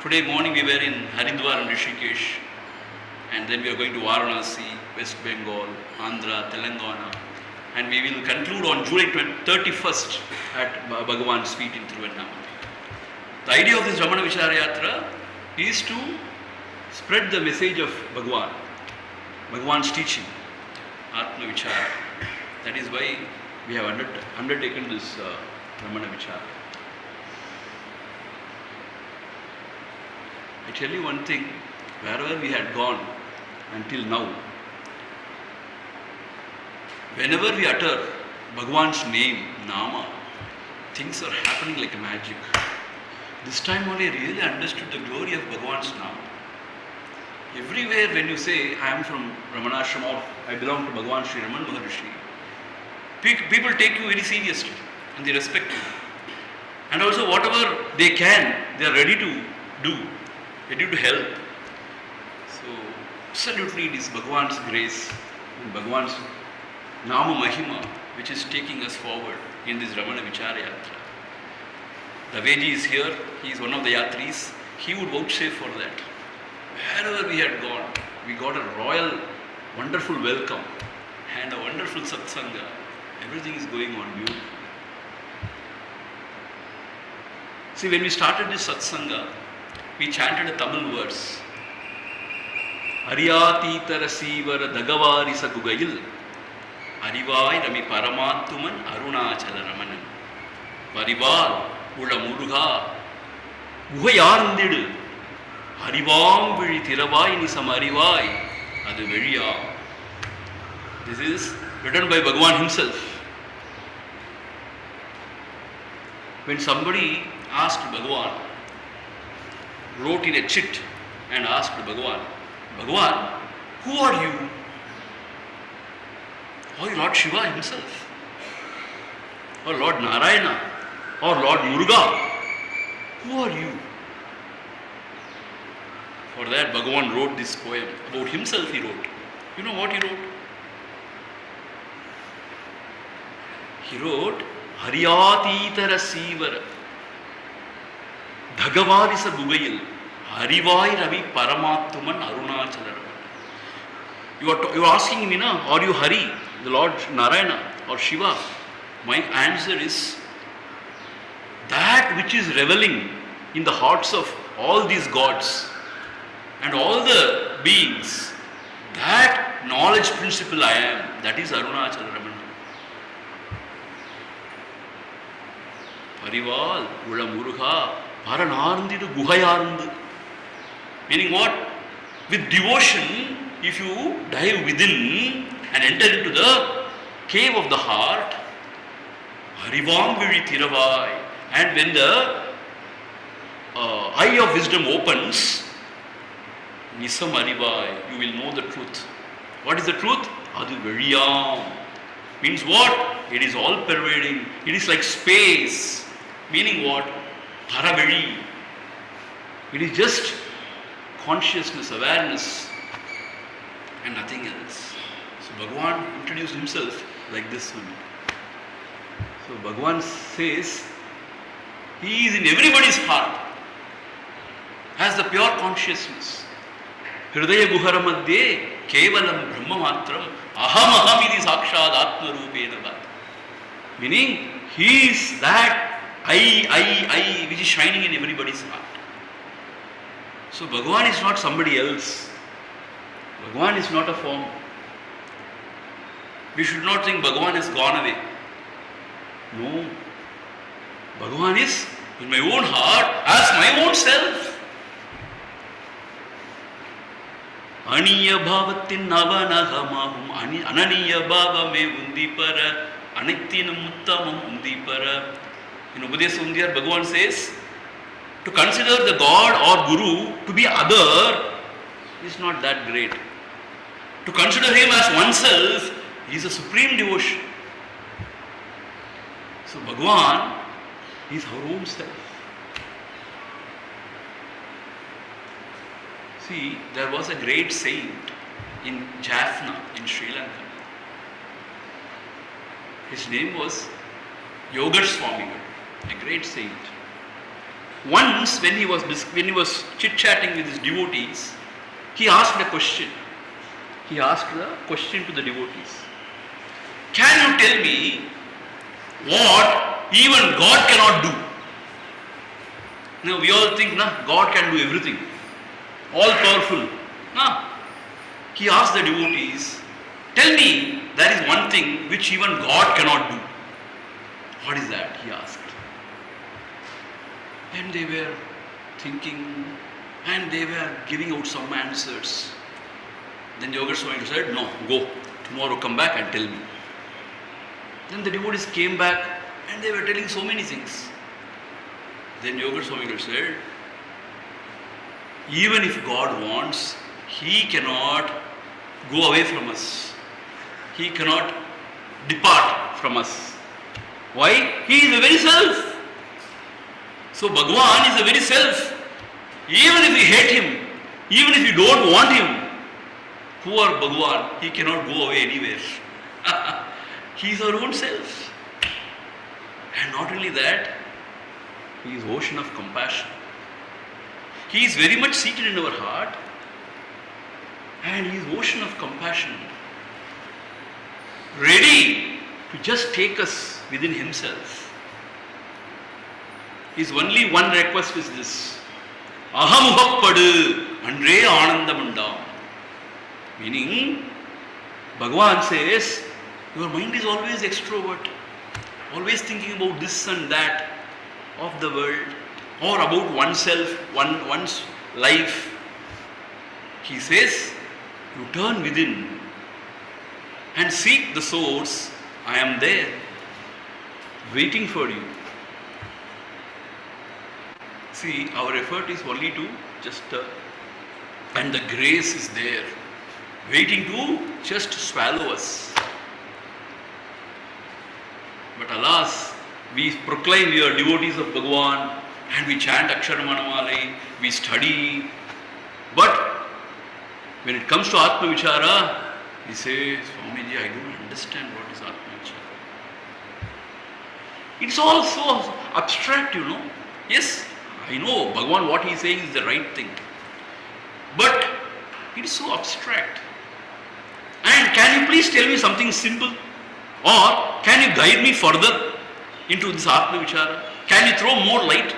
Today morning we were in Haridwar and Rishikesh, and then we are going to Varanasi, West Bengal, Andhra, Telangana, and we will conclude on July 31st at Bhagwan's feet in Thiruvannamalai. The idea of this Ramana Vichara Yatra is to spread the message of Bhagwan, Bhagwan's teaching, Atma Vichara. That is why we have undertaken this Ramana Vichara. I tell you one thing, wherever we had gone until now, whenever we utter Bhagwan's name, Nama, things are happening like magic. This time only I really understood the glory of Bhagwan's Nama. Everywhere when you say, I am from Ramanashram or I belong to Bhagwan Sri Ramana Maharshi, people take you very seriously and they respect you. And also whatever they can, they are ready to do, ready to help. So absolutely it is Bhagwan's grace and Bhagwan's Nama Mahima which is taking us forward in this Ramana Vichara Yatra. Raveji is here, he is one of the Yatris, he would vouchsafe for that. Wherever we had gone, we got a royal, wonderful welcome and a wonderful satsanga. Everything is going on beautiful. See, when we started this satsanga, we chanted a Tamil verse. Ariyatitara Sivara Dagavari Sakugayil Arivai Rami Paramattuman Arunachala Ramanan Parival Ula Muruga Guhayarndidu Arivam Vili Tiravai Nisam Arivai Adu Veliya. This is written by Bhagwan himself. When somebody asked Bhagwan, wrote in a chit and asked Bhagwan, Bhagwan, who are you? Or Lord Shiva himself? Or Lord Narayana? Or Lord Muruga? Who are you? For that Bhagwan wrote this poem. About himself he wrote. You know what he wrote? He wrote, Hariyatitara Sivara Dhagavarisa Gugayil Harivai Ravi Paramattuman Arunachala. You are asking me now, are you Hari, the Lord Narayana or Shiva? My answer is, that which is reveling in the hearts of all these gods and all the beings, that knowledge principle I am, that is Arunachala Ramana. Parival, Ula Muruga, Paranarndidu Guhayarndu. Meaning what? With devotion, if you dive within and enter into the cave of the heart, Harivam Vili Tiravai, and when the eye of wisdom opens, Nisam Arivai, you will know the truth. What is the truth? Adu Veliyam. Means what? It is all pervading. It is like space. Meaning what? Paravali. It is just consciousness, awareness, and nothing else. So Bhagavan introduced himself like this one. So Bhagavan says, he is in everybody's heart, has the pure consciousness. Hridaya guhara madhye kevalam brahma matram aham aham iti sakshad atma rupena bhat. Meaning, he is that I, which is shining in everybody's heart. So Bhagavan is not somebody else. Bhagavan is not a form. We should not think Bhagavan has gone away. No. Bhagavan is in my own heart as my own self. Aniya bhavatin navanahamahum ananiya bhavame undipara anittinam uttamam undipara. In Upadesa Undiyar, Bhagavan says, to consider the God or Guru to be other is not that great. To consider him as oneself is a supreme devotion. So Bhagavan is our own self. See, there was a great saint in Jaffna in Sri Lanka. His name was Swami Ramana, a great saint. Once when he was chit-chatting with his devotees, he asked a question. He asked the question to the devotees. Can you tell me what even God cannot do? Now we all think, God can do everything. All powerful. He asked the devotees, tell me, there is one thing which even God cannot do. What is that? He asked. And they were thinking and they were giving out some answers. Then Yoga Swami said, no, go. Tomorrow come back and tell me. Then the devotees came back and they were telling so many things. Then Yoga Swami said, even if God wants, He cannot go away from us. He cannot depart from us. Why? He is the very self. So Bhagavan is the very self. Even if we hate him, even if we don't want him, poor Bhagavan, he cannot go away anywhere. He is our own self. And not only that, he is ocean of compassion. He is very much seated in our heart, and he is ocean of compassion, ready to just take us within himself. His only one request is this: Aham uhappadu andre anandamundam. Meaning, Bhagavan says, your mind is always extrovert, always thinking about this and that of the world, or about oneself, one's life. He says, you turn within and seek the source. I am there, waiting for you. See, our effort is only to just, and the grace is there, waiting to just swallow us. But alas, we proclaim we are devotees of Bhagavan, and we chant Aksharamanamale, we study. But when it comes to Atma Vichara, we say, Swamiji, I don't understand what is Atma Vichara. It's all so abstract, you know. Yes, I know Bhagavan, what he is saying is the right thing. But it is so abstract. And can you please tell me something simple? Or can you guide me further into this Atma Vichara? Can you throw more light?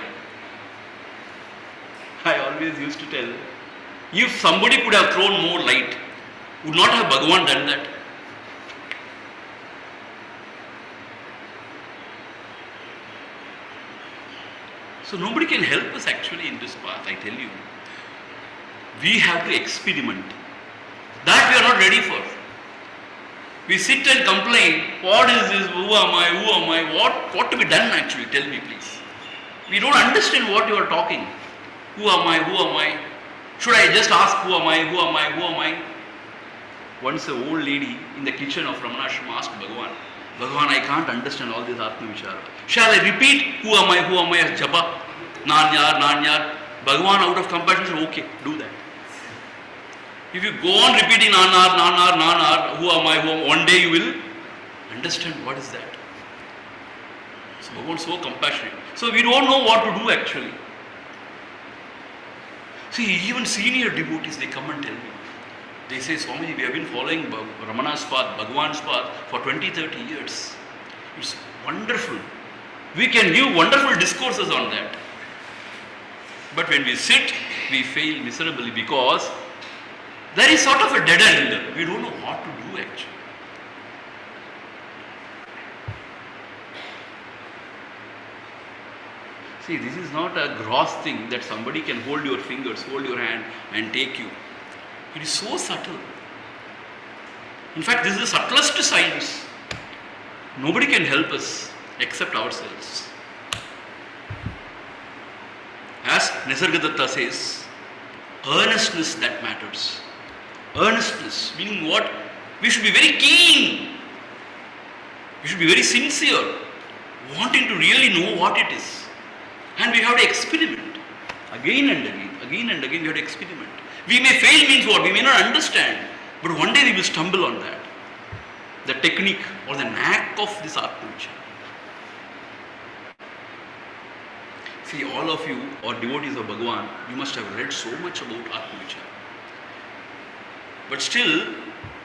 I always used to tell, if somebody could have thrown more light, would not have Bhagavan done that? So nobody can help us actually in this path, I tell you. We have to experiment. That we are not ready for. We sit and complain, what is this, who am I, what to be done actually, tell me please. We don't understand what you are talking. Who am I? Should I just ask who am I? Once an old lady in the kitchen of Ramana Ashram asked Bhagavan, Bhagavan, I can't understand all this Atma Vichara. Shall I repeat who am I as japa? Nanyar. Bhagavan out of compassion said, okay, do that. If you go on repeating nanar, who am I, one day you will understand what is that. So Bhagavan is so compassionate. So we don't know what to do actually. See, even senior devotees, they come and tell me. They say, Swamiji, we have been following Ramana's path, Bhagavan's path for 20-30 years. It's wonderful. We can give wonderful discourses on that. But when we sit, we fail miserably because there is sort of a dead end. We don't know what to do actually. See, this is not a gross thing that somebody can hold your fingers, hold your hand and take you. It is so subtle. In fact, this is the subtlest science. Nobody can help us except ourselves. As Nisargadatta says, earnestness that matters. Earnestness, meaning what? We should be very keen. We should be very sincere, wanting to really know what it is. And we have to experiment. Again and again we have to experiment. We may fail means what? We may not understand. But one day we will stumble on that. The technique or the knack of this Atma Vichara. See, all of you are devotees of Bhagavan, you must have read so much about Atma Vichara. But still,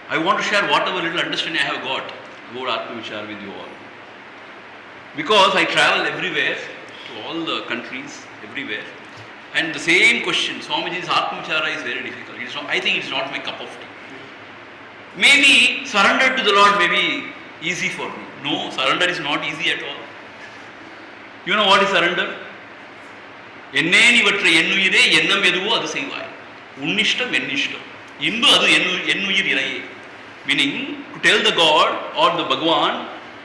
I want to share whatever little understanding I have got about Atma Vichara with you all. Because I travel everywhere, to all the countries, everywhere. And the same question, Swamiji's Atma Vichara is very difficult. I think it's not my cup of tea. Maybe surrender to the Lord may be easy for me. No, surrender is not easy at all. You know what is surrender? என்னேனிவற்றை என்னுயிரே எண்ணம் எதுவோ அது செய்வாய் உன்னிஷ்டம் என்னிஷ்டம் இன்பு அது என்னுயிர் இறையே. Meaning to tell the God or the Bhagavan,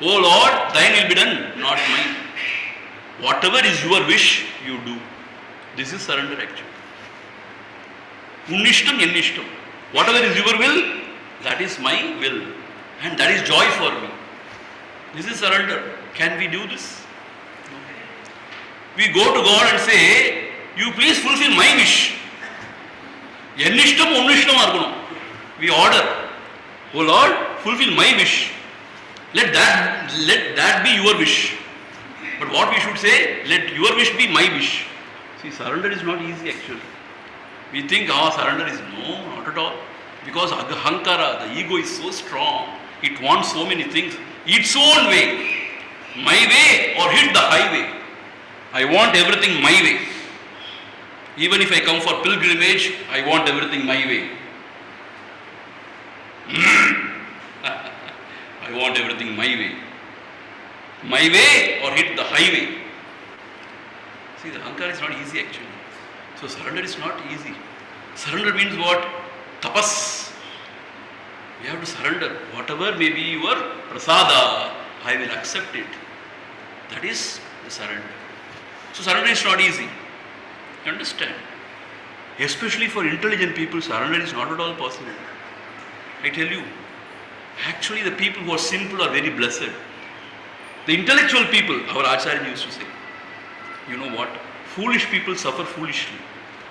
oh Lord, thine will be done, not mine. Whatever is your wish, you do. This is surrender actually. Unnishtam ennishtam. Whatever is your will, that is my will. And that is joy for me. This is surrender. Can we do this? No. We go to God and say, you please fulfill my wish. Ennishtam unnishtam argunam. We order, oh Lord, fulfill my wish. Let that be your wish. But what we should say, let your wish be my wish. See, surrender is not easy actually. We think, surrender is no, not at all. Because ahankara, the ego is so strong, it wants so many things, its own way. My way or hit the highway. I want everything my way. Even if I come for pilgrimage, I want everything my way. I want everything my way. My way or hit the highway. See, the ahankara is not easy actually. So surrender is not easy. Surrender means what? Tapas. We have to surrender. Whatever may be your prasada, I will accept it. That is the surrender. So surrender is not easy. You understand? Especially for intelligent people, surrender is not at all possible. I tell you, actually the people who are simple are very blessed. The intellectual people, our Acharya used to say, you know what? Foolish people suffer foolishly.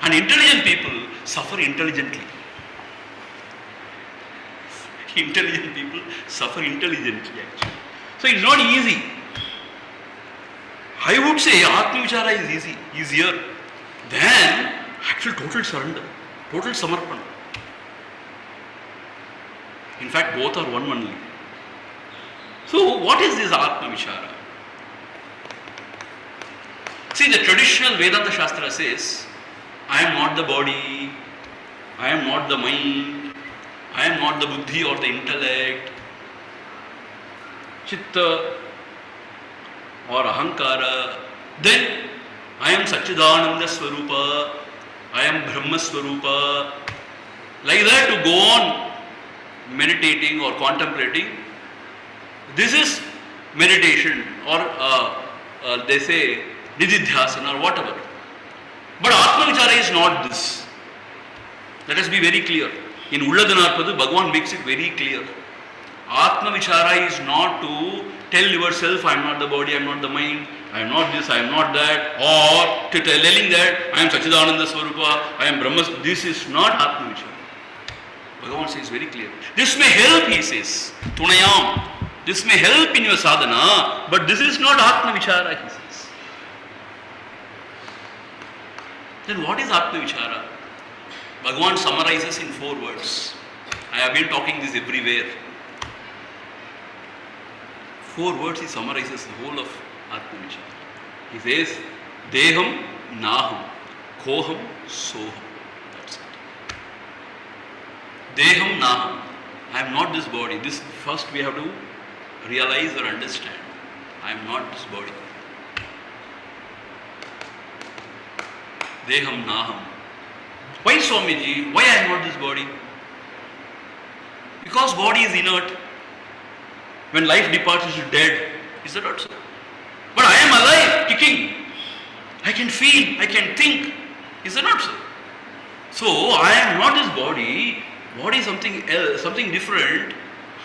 And intelligent people suffer intelligently. Intelligent people suffer intelligently actually. So it's not easy. I would say Atma Vichara is easy, easier than actual total surrender, total samarpana. In fact, both are one only. So what is this Atma Vichara? See, the traditional Vedanta Shastra says, I am not the body, I am not the mind, I am not the buddhi or the intellect, chitta or ahankara. Then I am Satchidananda Swarupa, I am Brahma Swarupa. Like that to go on meditating or contemplating. This is meditation or they say Nididhyasana or whatever. But Atma Vichara is not this. Let us be very clear. In Ulladanarpadu, Bhagavan makes it very clear. Atma Vichara is not to tell yourself, I am not the body, I am not the mind, I am not this, I am not that, or to telling that I am Sachidananda Swarupa, I am Brahma. This is not Atma Vichara. Bhagavan says very clear. This may help, he says, Tunayam. This may help in your sadhana, but this is not Atma Vichara, he says. Then what is Atma Vichara? Bhagavan summarizes in 4 words. I have been talking this everywhere. 4 words he summarizes the whole of Atma Vichara. He says, Deham Naham Koham Soham. That's it. Deham Naham. I am not this body. This first we have to realize or understand. I am not this body. Deham Naham. Why Swamiji? Why I am not this body? Because body is inert. When life departs, it is dead. Is that not so? But I am alive, kicking. I can feel, I can think. Is that not so? So I am not this body. Body is something else, something different.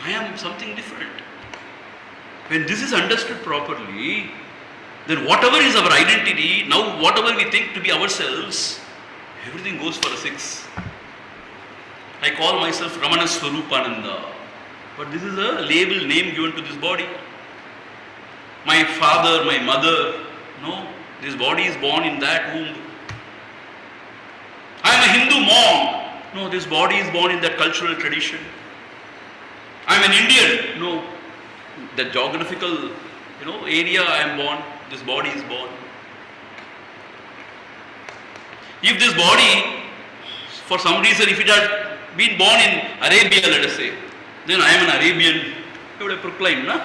I am something different. When this is understood properly, then whatever is our identity, now whatever we think to be ourselves, everything goes for a 6. I call myself Ramana Swaroopananda, but this is a label, name given to this body. My father, my mother, no, this body is born in that womb. I am a Hindu monk. No, this body is born in that cultural tradition. I am an Indian. No, that geographical, area I am born. This body is born. If this body, for some reason, if it had been born in Arabia, let us say, then I am an Arabian. I would have proclaimed, no?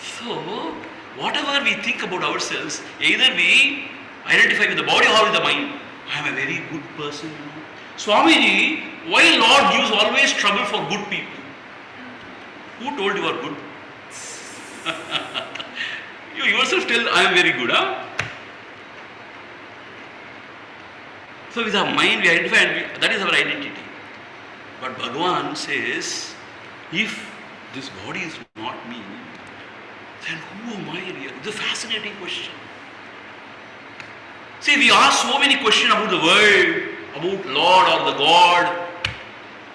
So, whatever we think about ourselves, either we identify with the body or with the mind. I am a very good person. Swamiji, why Lord gives always trouble for good people? Who told you are good? You yourself tell, I am very good, huh? So with our mind we identify and that is our identity. But Bhagavan says, if this body is not me, then who am I really? It's a fascinating question. See, we ask so many questions about the world, about Lord or the God,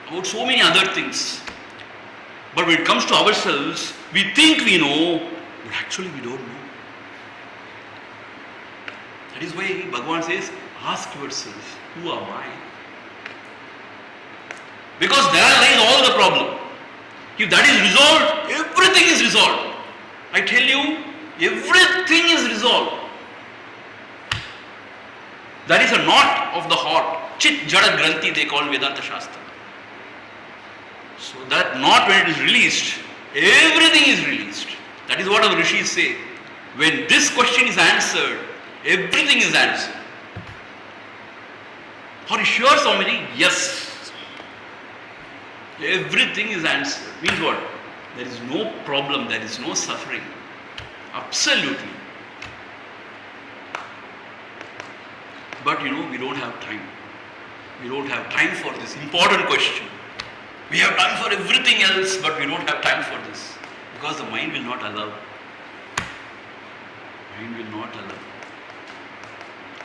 about so many other things. But when it comes to ourselves, we think we know, but actually we don't know. That is why Bhagavan says, ask yourself, who am I? Because there lies all the problem. If that is resolved, everything is resolved. I tell you, everything is resolved. That is a knot of the heart. Chit Jada Granthi they call Vedanta Shastra. So that knot, when it is released, everything is released. That is what our rishis say. When this question is answered, everything is answered. Are you sure, Swamiji? Yes. Everything is answered. Means what? There is no problem, there is no suffering. Absolutely. But we don't have time. We don't have time for this important question. We have time for everything else, but we don't have time for this. Because the mind will not allow. Mind will not allow.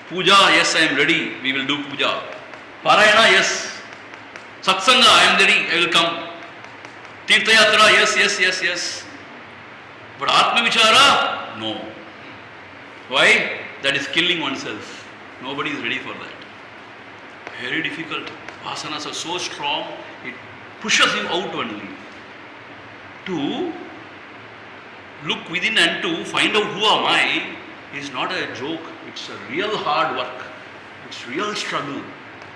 Puja, yes, I am ready. We will do puja. Parayana, yes. Satsanga, I am ready. I will come. Tirthayatra, yes. But Atma Vichara, no. Why? That is killing oneself. Nobody is ready for that. Very difficult. Vasanas are so strong, it pushes you out only. To look within and to find out who am I is not a joke. It's a real hard work. It's real struggle.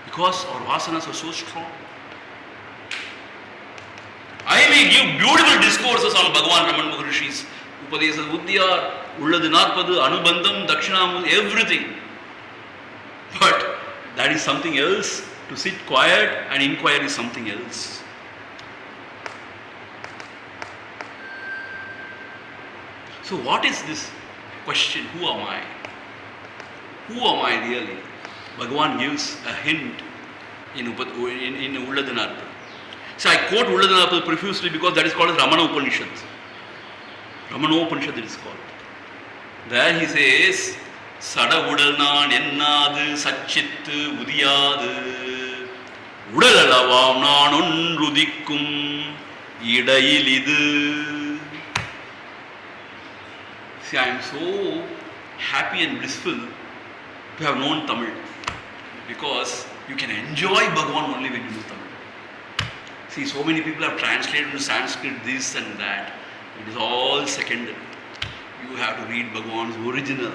Because our vasanas are so strong. I may give beautiful discourses on Bhagavan Ramana Maharishi's Upadesa Buddhya, Ulladu Narpadu, Anubandham, Dakshinamurti, everything. But that is something else. To sit quiet and inquire is something else. So what is this question? Who am I? Who am I really? Bhagavan gives a hint in Ulladu Narpadu. So I quote Ullanapal profusely because that is called as Ramana Upanishad. Ramana Upanishad it is called. There he says, Sada udal naan ennadu satchittu udiyadu udalalavam naan onrudikkum idayilidu. See, I am so happy and blissful to have known Tamil, because you can enjoy Bhagavan only when you know Tamil. See, so many people have translated into Sanskrit this and that. It is all secondary. You have to read Bhagavan's original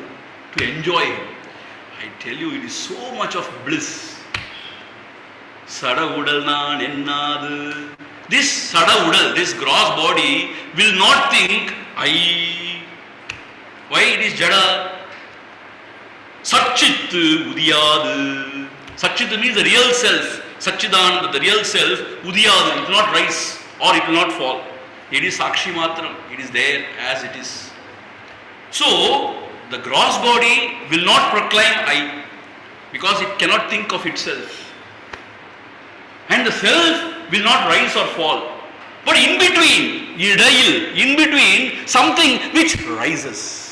to enjoy him. I tell you, it is so much of bliss. Sada udal naan ennadu. This Sada udal, this gross body, will not think, I. Why it is Jada? Satchit udiyadu. Satchit means the real self. Satchidananda, the real self, udiyadu, it will not rise or it will not fall. It is Sakshi Matram. It is there as it is. So, the gross body will not proclaim I, because it cannot think of itself. And the self will not rise or fall. But in between, idayil, in between, something which rises.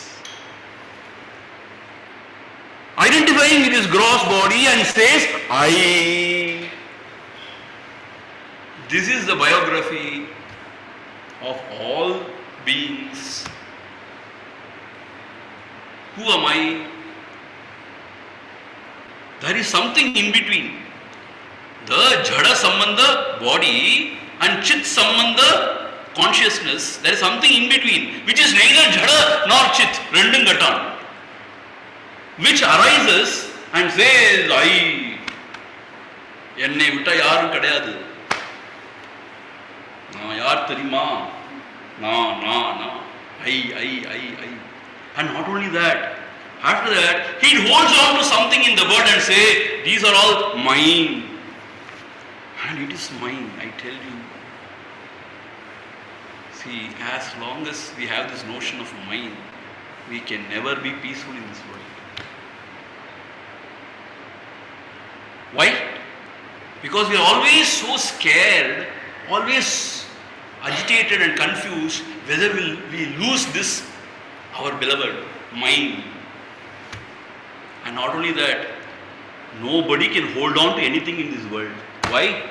Identifying it is gross body and says, I. This is the biography of all beings. Who am I? There is something in between. The Jada Sambandha, body, and Chit Sambandha, consciousness, there is something in between, which is neither Jada nor Chit, Rendum Gatan, which arises and says, I. Ennai vitta yarum kadayadu. Na yaar theriyuma? Na. I. And not only that, after that, he holds on to something in the world and say, these are all mine. And it is mine, I tell you. See, as long as we have this notion of mine, we can never be peaceful in this world. Why? Because we are always so scared, always agitated and confused whether we lose this, our beloved mind. And not only that, nobody can hold on to anything in this world. Why?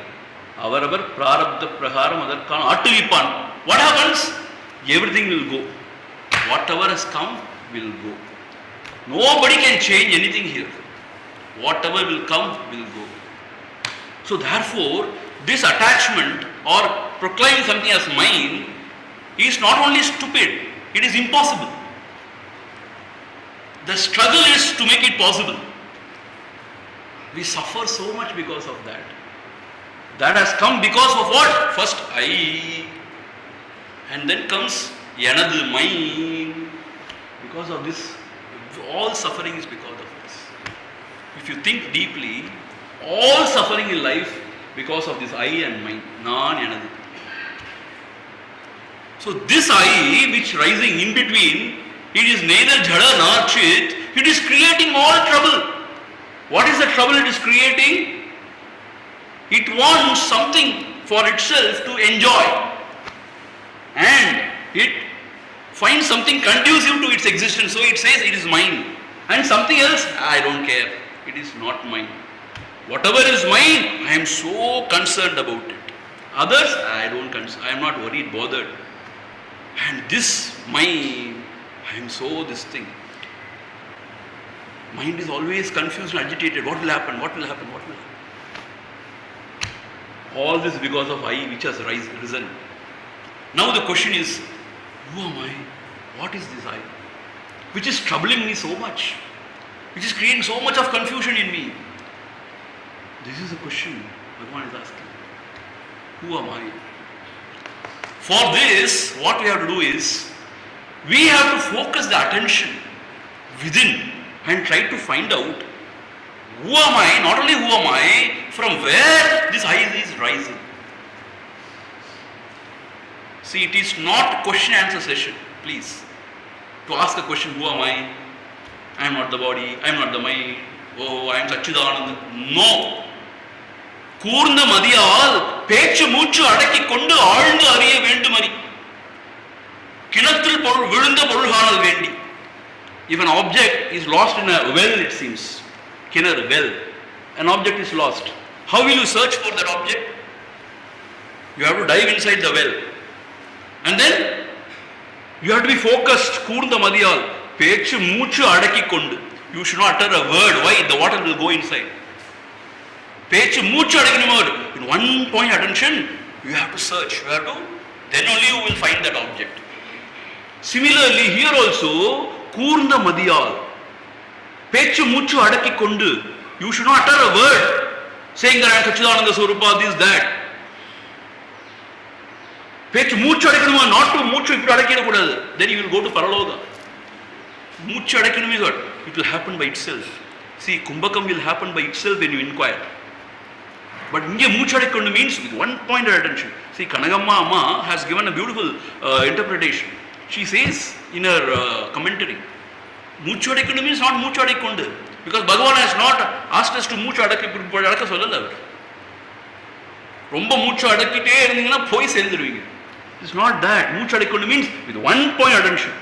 Avaravar prarabdha praharam adarkana attuvipan. What happens? Everything will go. Whatever has come will go. Nobody can change anything here. Whatever will come will go. So therefore, this attachment or proclaiming something as mine is not only stupid, it is impossible. The struggle is to make it possible. We suffer so much because of that. That has come because of what? First I, and then comes Yanadu, mine. Because of this, all suffering is because of this. If you think deeply, all suffering in life because of this I and mine, nan Yanadu. So this I, which rising in between, it is neither Jada nor Chit, it is creating all trouble. What is the trouble it is creating? It wants something for itself to enjoy. And it finds something conducive to its existence. So it says it is mine. And something else, I don't care. It is not mine. Whatever is mine, I am so concerned about it. Others, I am not worried, bothered. And this mine, I am so this thing. Mind is always confused and agitated. What will happen? What will happen? What will happen? All this because of I which has risen. Now the question is, who am I? What is this I? Which is troubling me so much. Which is creating so much of confusion in me. This is the question Bhagavan is asking. Who am I? For this, what we have to do is, we have to focus the attention within and try to find out who am I, not only who am I, from where this I is rising. See, it is not question answer session, please. To ask a question, who am I? I am not the body, I am not the mind, oh, I am Satchidananda. No. கூர்ந்த மதியால் பேச்சு மூச்சு அடக்கி கொண்டு ஆழ்ந்து அறிய வேண்டுமறி கிணத்தில் பொருள் விழுந்த பொருள் காணல் வேண்டி. If an object is lost in a well, it seems, kinar, well, an object is lost. How will you search for that object? You have to dive inside the well. And then you have to be focused. Kurda madiyal, pechu moochu adaki kondu. You should not utter a word. Why? The water will go inside. Pechu moochu adaki word. In one point attention, you have to search. You have to, then only you will find that object. Similarly, here also, kurda madiyal, pechu moochu adaki kondu. You should not utter a word saying that I am Sachidananda Swarupa, this, that. பேச்சு மூச்சு அடைக்கணுமா? Not to மூச்சு இப்படி அடைக்கிடக்கூடாது. then you will go to paraloga. மூச்சு அடைக்கணுமே God, it will happen by itself. See, kumbhakam will happen by itself when you inquire. But இங்கே மூச்சு அடைக்கணும் means with one point of attention. See, Kanagamma Amma has given a beautiful interpretation. She says in her commentary, மூச்சு அடைக்கணும் means not மூச்சு அடைக்கொண்டு, because Bhagavan has not asked us to மூச்சு அடக்க சொல்லல. அவர் ரொம்ப மூச்சு அடக்கிட்டே இருந்தீங்கன்னா போய் சேர்ந்துடுவீங்க. It's not that. மூச்சு அடக்கணும் means with one point attention.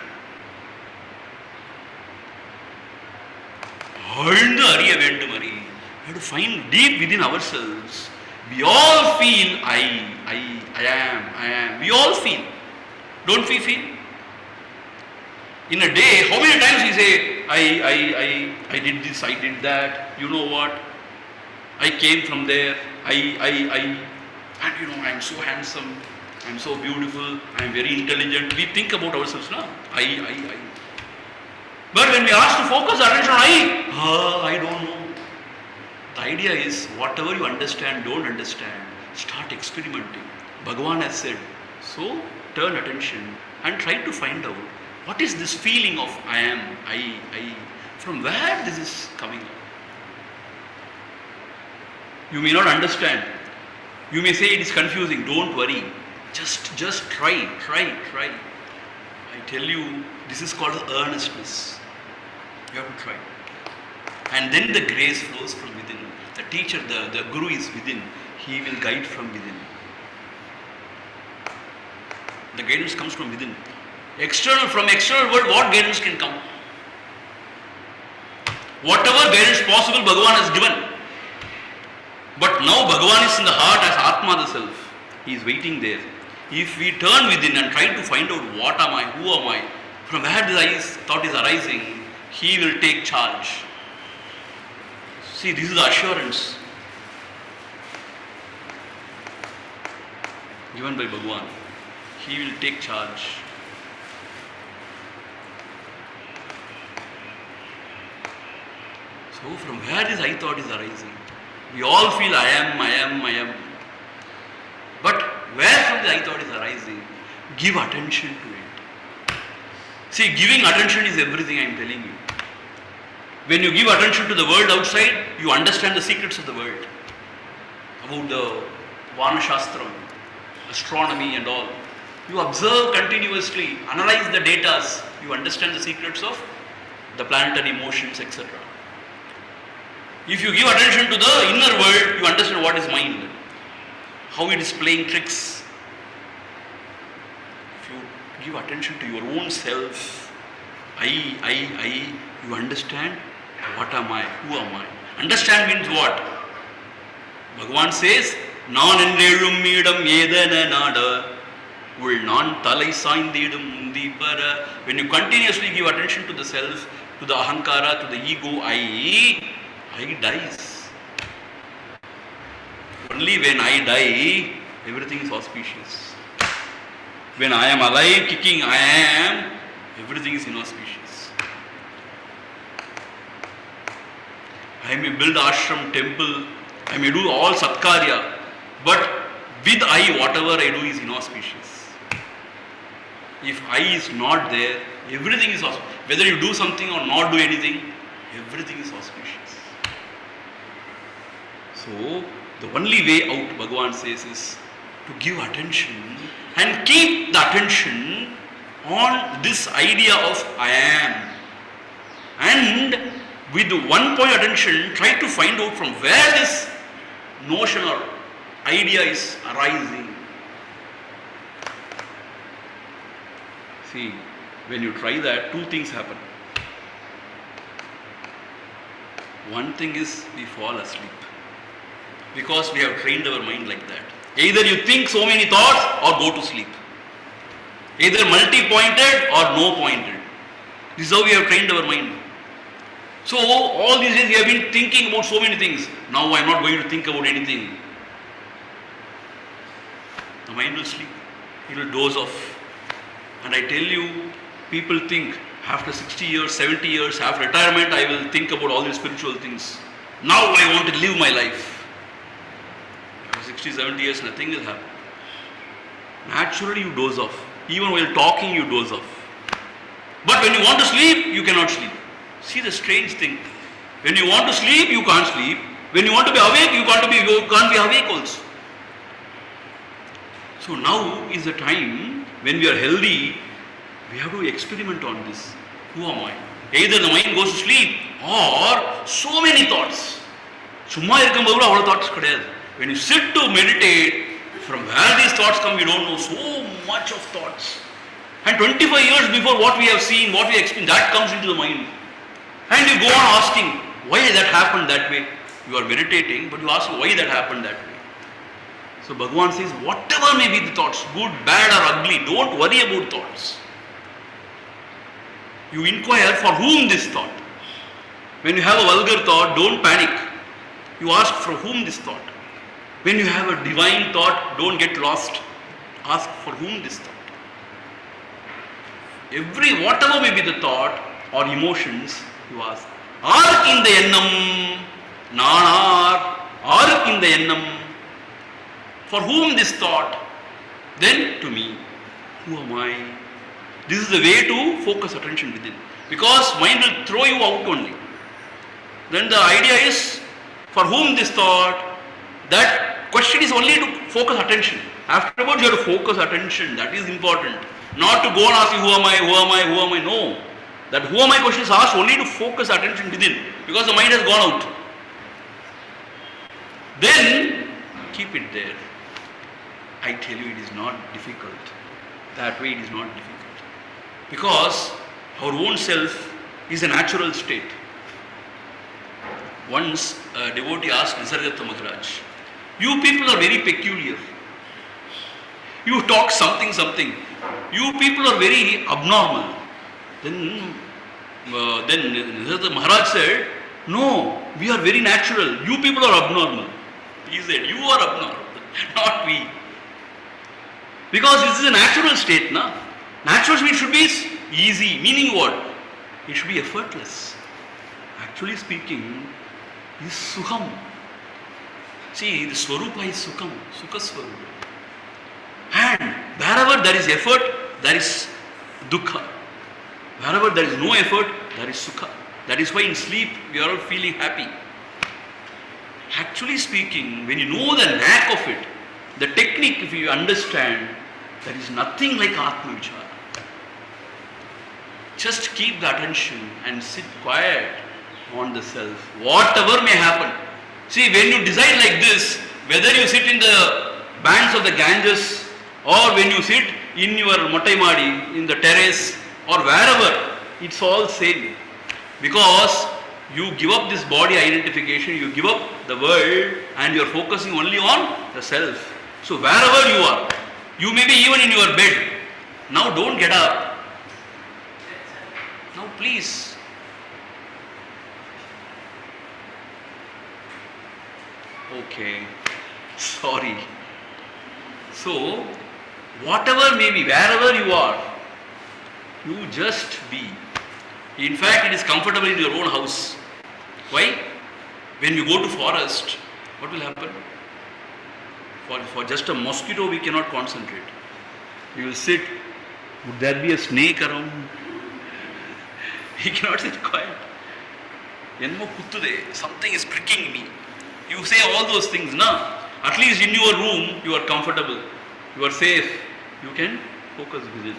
ஆழ்ந்து அறிய வேண்டும் அறி. We have to find deep within ourselves. We all feel I am. We all feel. Don't we feel? In a day, how many times we say I did this, I did that. You know what? I came from there. And you know, I am so handsome, I am so beautiful, I am very intelligent. We think about ourselves now. I. But when we ask to focus attention on I don't know. The idea is, whatever you understand, don't understand, start experimenting. Bhagavan has said, so turn attention and try to find out what is this feeling of I am, I. From where this is coming out. You may not understand. You may say it is confusing. Don't worry. Just try. I tell you, this is called earnestness. You have to try. And then the grace flows from within. The teacher, the guru is within. He will guide from within. The guidance comes from within. From external world, what guidance can come? Whatever guidance possible, Bhagavan has given. But now Bhagavan is in the heart as Atma, the self. He is waiting there. If we turn within and try to find out what am I, who am I, from where this thought is arising, He will take charge. See, this is the assurance given by Bhagavan. He will take charge. So from where this I thought is arising? We all feel I am. But where from the I thought is arising? Give attention to it. See, giving attention is everything I am telling you. When you give attention to the world outside, you understand the secrets of the world. About the Vana Shastram, astronomy and all. You observe continuously, analyze the data, you understand the secrets of the planetary motions, etc. If you give attention to the inner world, you understand what is mind, how it is playing tricks. If you give attention to your own self, I, you understand what am I, who am I. Understand means what? Bhagavan says, நான் என்றெழும் இடம் ஏதென நாட உள் நான் தலை சாய்ந்திடும் தீபர. When you continuously give attention to the self, to the ahankara, to the ego, I dies. Only when I die, everything is auspicious. When I am alive, kicking, everything is inauspicious. I may build ashram, temple, I may do all satkarya, but with I, whatever I do is inauspicious. If I is not there, everything is auspicious. Whether you do something or not do anything, everything is auspicious. So, the only way out, Bhagavan says, is to give attention and keep the attention on this idea of I am. And with one point attention, try to find out from where this notion or idea is arising. See, when you try that, two things happen. One thing is we fall asleep because we have trained our mind like that. Either you think so many thoughts or go to sleep. Either multi-pointed or no-pointed. This is how we have trained our mind. So all these days we have been thinking about so many things. Now I am not going to think about anything. The mind will sleep. It will doze off. And I tell you, people think after 60 years, 70 years, after retirement, I will think about all these spiritual things. Now I want to live my life. After 60, 70 years, nothing will happen. Naturally you doze off. Even while talking, you doze off. But when you want to sleep, you cannot sleep. See the strange thing. When you want to sleep, you can't sleep. When you want to be awake, you can't be awake also. So now is the time when we are healthy, we have to experiment on this. Who am I? Either the mind goes to sleep or so many thoughts. Summa irukkumbodhu avlo thoughts kadiyadu. When you sit to meditate, from where these thoughts come, we don't know. So much of thoughts. And 25 years before what we have seen, what we experienced, that comes into the mind. And you go on asking, why that happened that way? You are meditating, but you ask why that happened that way. So Bhagavan says, whatever may be the thoughts, good, bad or ugly, don't worry about thoughts. You inquire for whom this thought. When you have a vulgar thought, don't panic. You ask for whom this thought. When you have a divine thought, don't get lost. Ask for whom this thought. Whatever may be the thought or emotions, you ask. Aruk in the ennam, nanar, aruk in the ennam. For whom this thought? Then to me. Who am I? This is the way to focus attention within. Because mind will throw you out only. Then the idea is, for whom this thought? That question is only to focus attention. Afterwards you have to focus attention. That is important. Not to go and ask you, who am I, who am I, who am I? No. That who am I question is asked only to focus attention within. Because the mind has gone out. Then keep it there. I tell you, it is not difficult. That way it is not difficult. Because our own self is a natural state. Once a devotee asked Nisargadatta Maharaj, you people are very peculiar. You talk something. You people are very abnormal. Then Nisargadatta Maharaj said, no, we are very natural. You people are abnormal. He said, you are abnormal, not we. Because this is a natural state, na? Natural state should be easy. Meaning what? It should be effortless. Actually speaking, is sukham. See, the swarupa is sukham, sukha swarupa. And wherever there is effort, there is dukkha. Wherever there is no effort, there is sukha. That is why in sleep we are all feeling happy. Actually speaking, when you know the knack of it, the technique, if you understand, there is nothing like Atma Vichara. Just keep the attention and sit quiet on the self. Whatever may happen. See, when you decide like this, whether you sit in the banks of the Ganges or when you sit in your Motai Madi, in the terrace or wherever, it's all same. Because you give up this body identification, you give up the world and you are focusing only on the self. So wherever you are, you may be even in your bed. Now don't get up. Now please. Okay. Sorry. So, whatever may be, wherever you are, you just be. In fact, it is comfortable in your own house. Why? When you go to forest, what will happen? For just a mosquito, we cannot concentrate. You will sit. Would there be a snake around? We cannot sit quiet. Enmo kuttude, something is pricking me. You say all those things, na? At least in your room, you are comfortable. You are safe. You can focus within.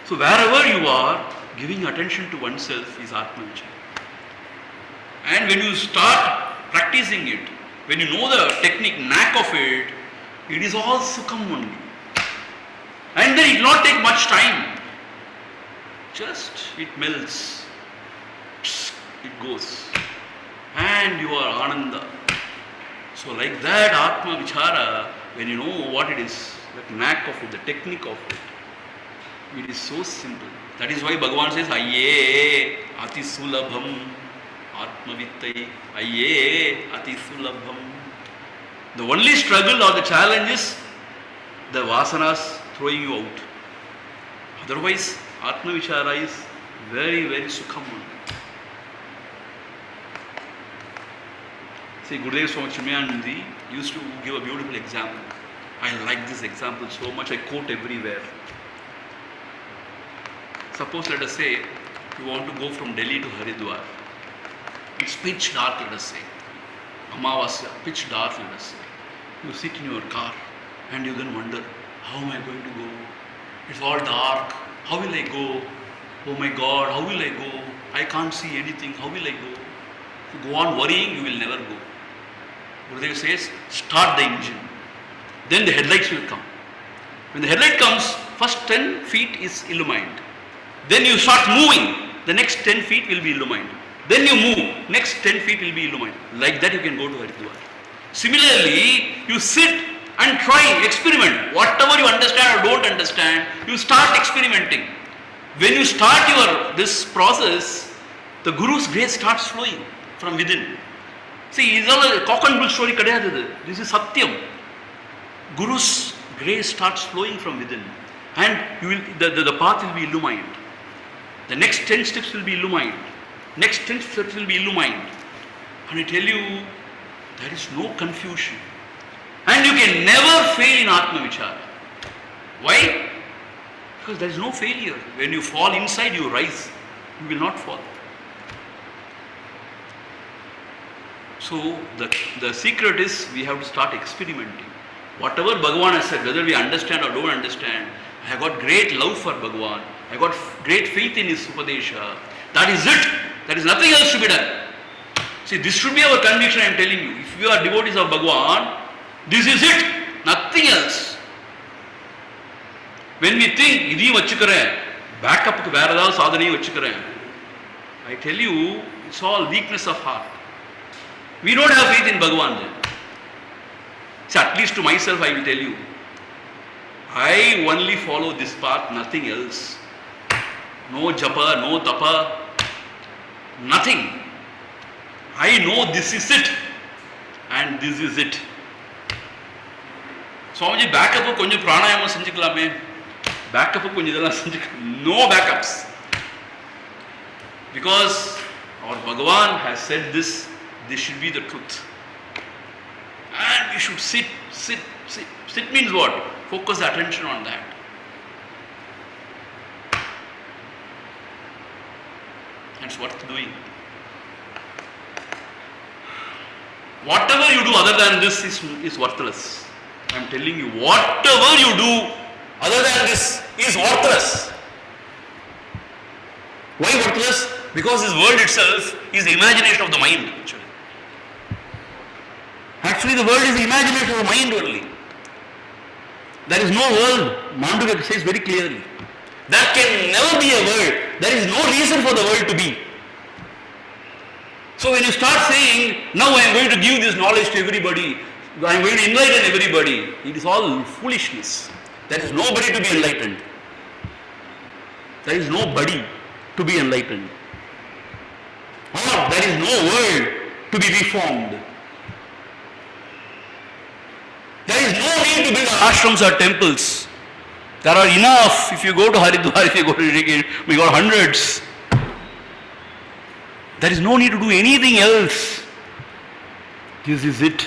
So wherever you are, giving attention to oneself is Atma Vichara. And when you start practicing it, when you know the technique, knack of it, It is all sukham only. And then it will not take much time. Just it melts. It goes. And you are Ananda. So like that Atma Vichara, when you know what it is, the knack of it, the technique of it, it is so simple. That is why Bhagavan says, Ayye Ati Sulabham Atma Vittai Ayye Ati Sulabham. The only struggle or the challenge is the vasanas throwing you out. Otherwise, Atma Vichara is very, very sukham. See, Gurudev Swami Chimayanandi used to give a beautiful example. I like this example so much, I quote everywhere. Suppose, let us say, you want to go from Delhi to Haridwar. It's pitch dark, let us say. Amavasya, pitch dark, let us say. You sit in your car and you then wonder, how am I going to go? It's all dark. How will I go? Oh my God, how will I go? I can't see anything. How will I go? If you go on worrying, you will never go. Gurudev says, start the engine. Then the headlights will come. When the headlight comes, first 10 feet is illumined. Then you start moving. The next 10 feet will be illumined. Then you move. Next 10 feet will be illumined. Like that you can go to Haridwar. Similarly, you sit and try, experiment. Whatever you understand or don't understand, you start experimenting. When you start this process, the Guru's grace starts flowing from within. See, it's all a cock and bull story. This is Satyam. Guru's grace starts flowing from within. And the path will be illumined. The next 10 steps will be illumined. Next 10 steps will be illumined. And I tell you, there is no confusion. And you can never fail in Atma Vichara. Why? Because there is no failure. When you fall inside, you rise. You will not fall. So the secret is we have to start experimenting. Whatever Bhagavan has said, whether we understand or don't understand, I have got great love for Bhagavan. I got great faith in his Upadesha. That is it. There is nothing else to be done. See, this should be our conviction, I am telling you. If you are devotees of Bhagavan, this is it. Nothing else. When we think, idhi vachikaren, backup ku vera edavadhu sadhanai vachikaren, I tell you, it's all weakness of heart. We don't have faith in Bhagavan then. So at least to myself I will tell you, I only follow this path, nothing else. No japa, no tapa, nothing. I know this is it and this is it. Swamiji, backup konju pranayama senjikalame. Backup konju idella senjikala. No backups. Because our Bhagavan has said this should be the truth. And we should sit. Sit means what? Focus attention on that. And it's worth doing. Whatever you do other than this is worthless. I am telling you, whatever you do other than this is worthless. Why worthless? Because this world itself is the imagination of the mind. Actually, the world is the imagination of the mind only. There is no world. Mandukya says very clearly. There can never be a world. There is no reason for the world to be. So when you start saying, now I am going to give this knowledge to everybody, I am going to enlighten everybody, it is all foolishness. There is nobody to be enlightened. There is nobody to be enlightened. Or there is no world to be reformed. There is no need to build ashrams or temples. There are enough. If you go to Haridwar, if you go to Rishikesh, we got hundreds. There is no need to do anything else. This is it.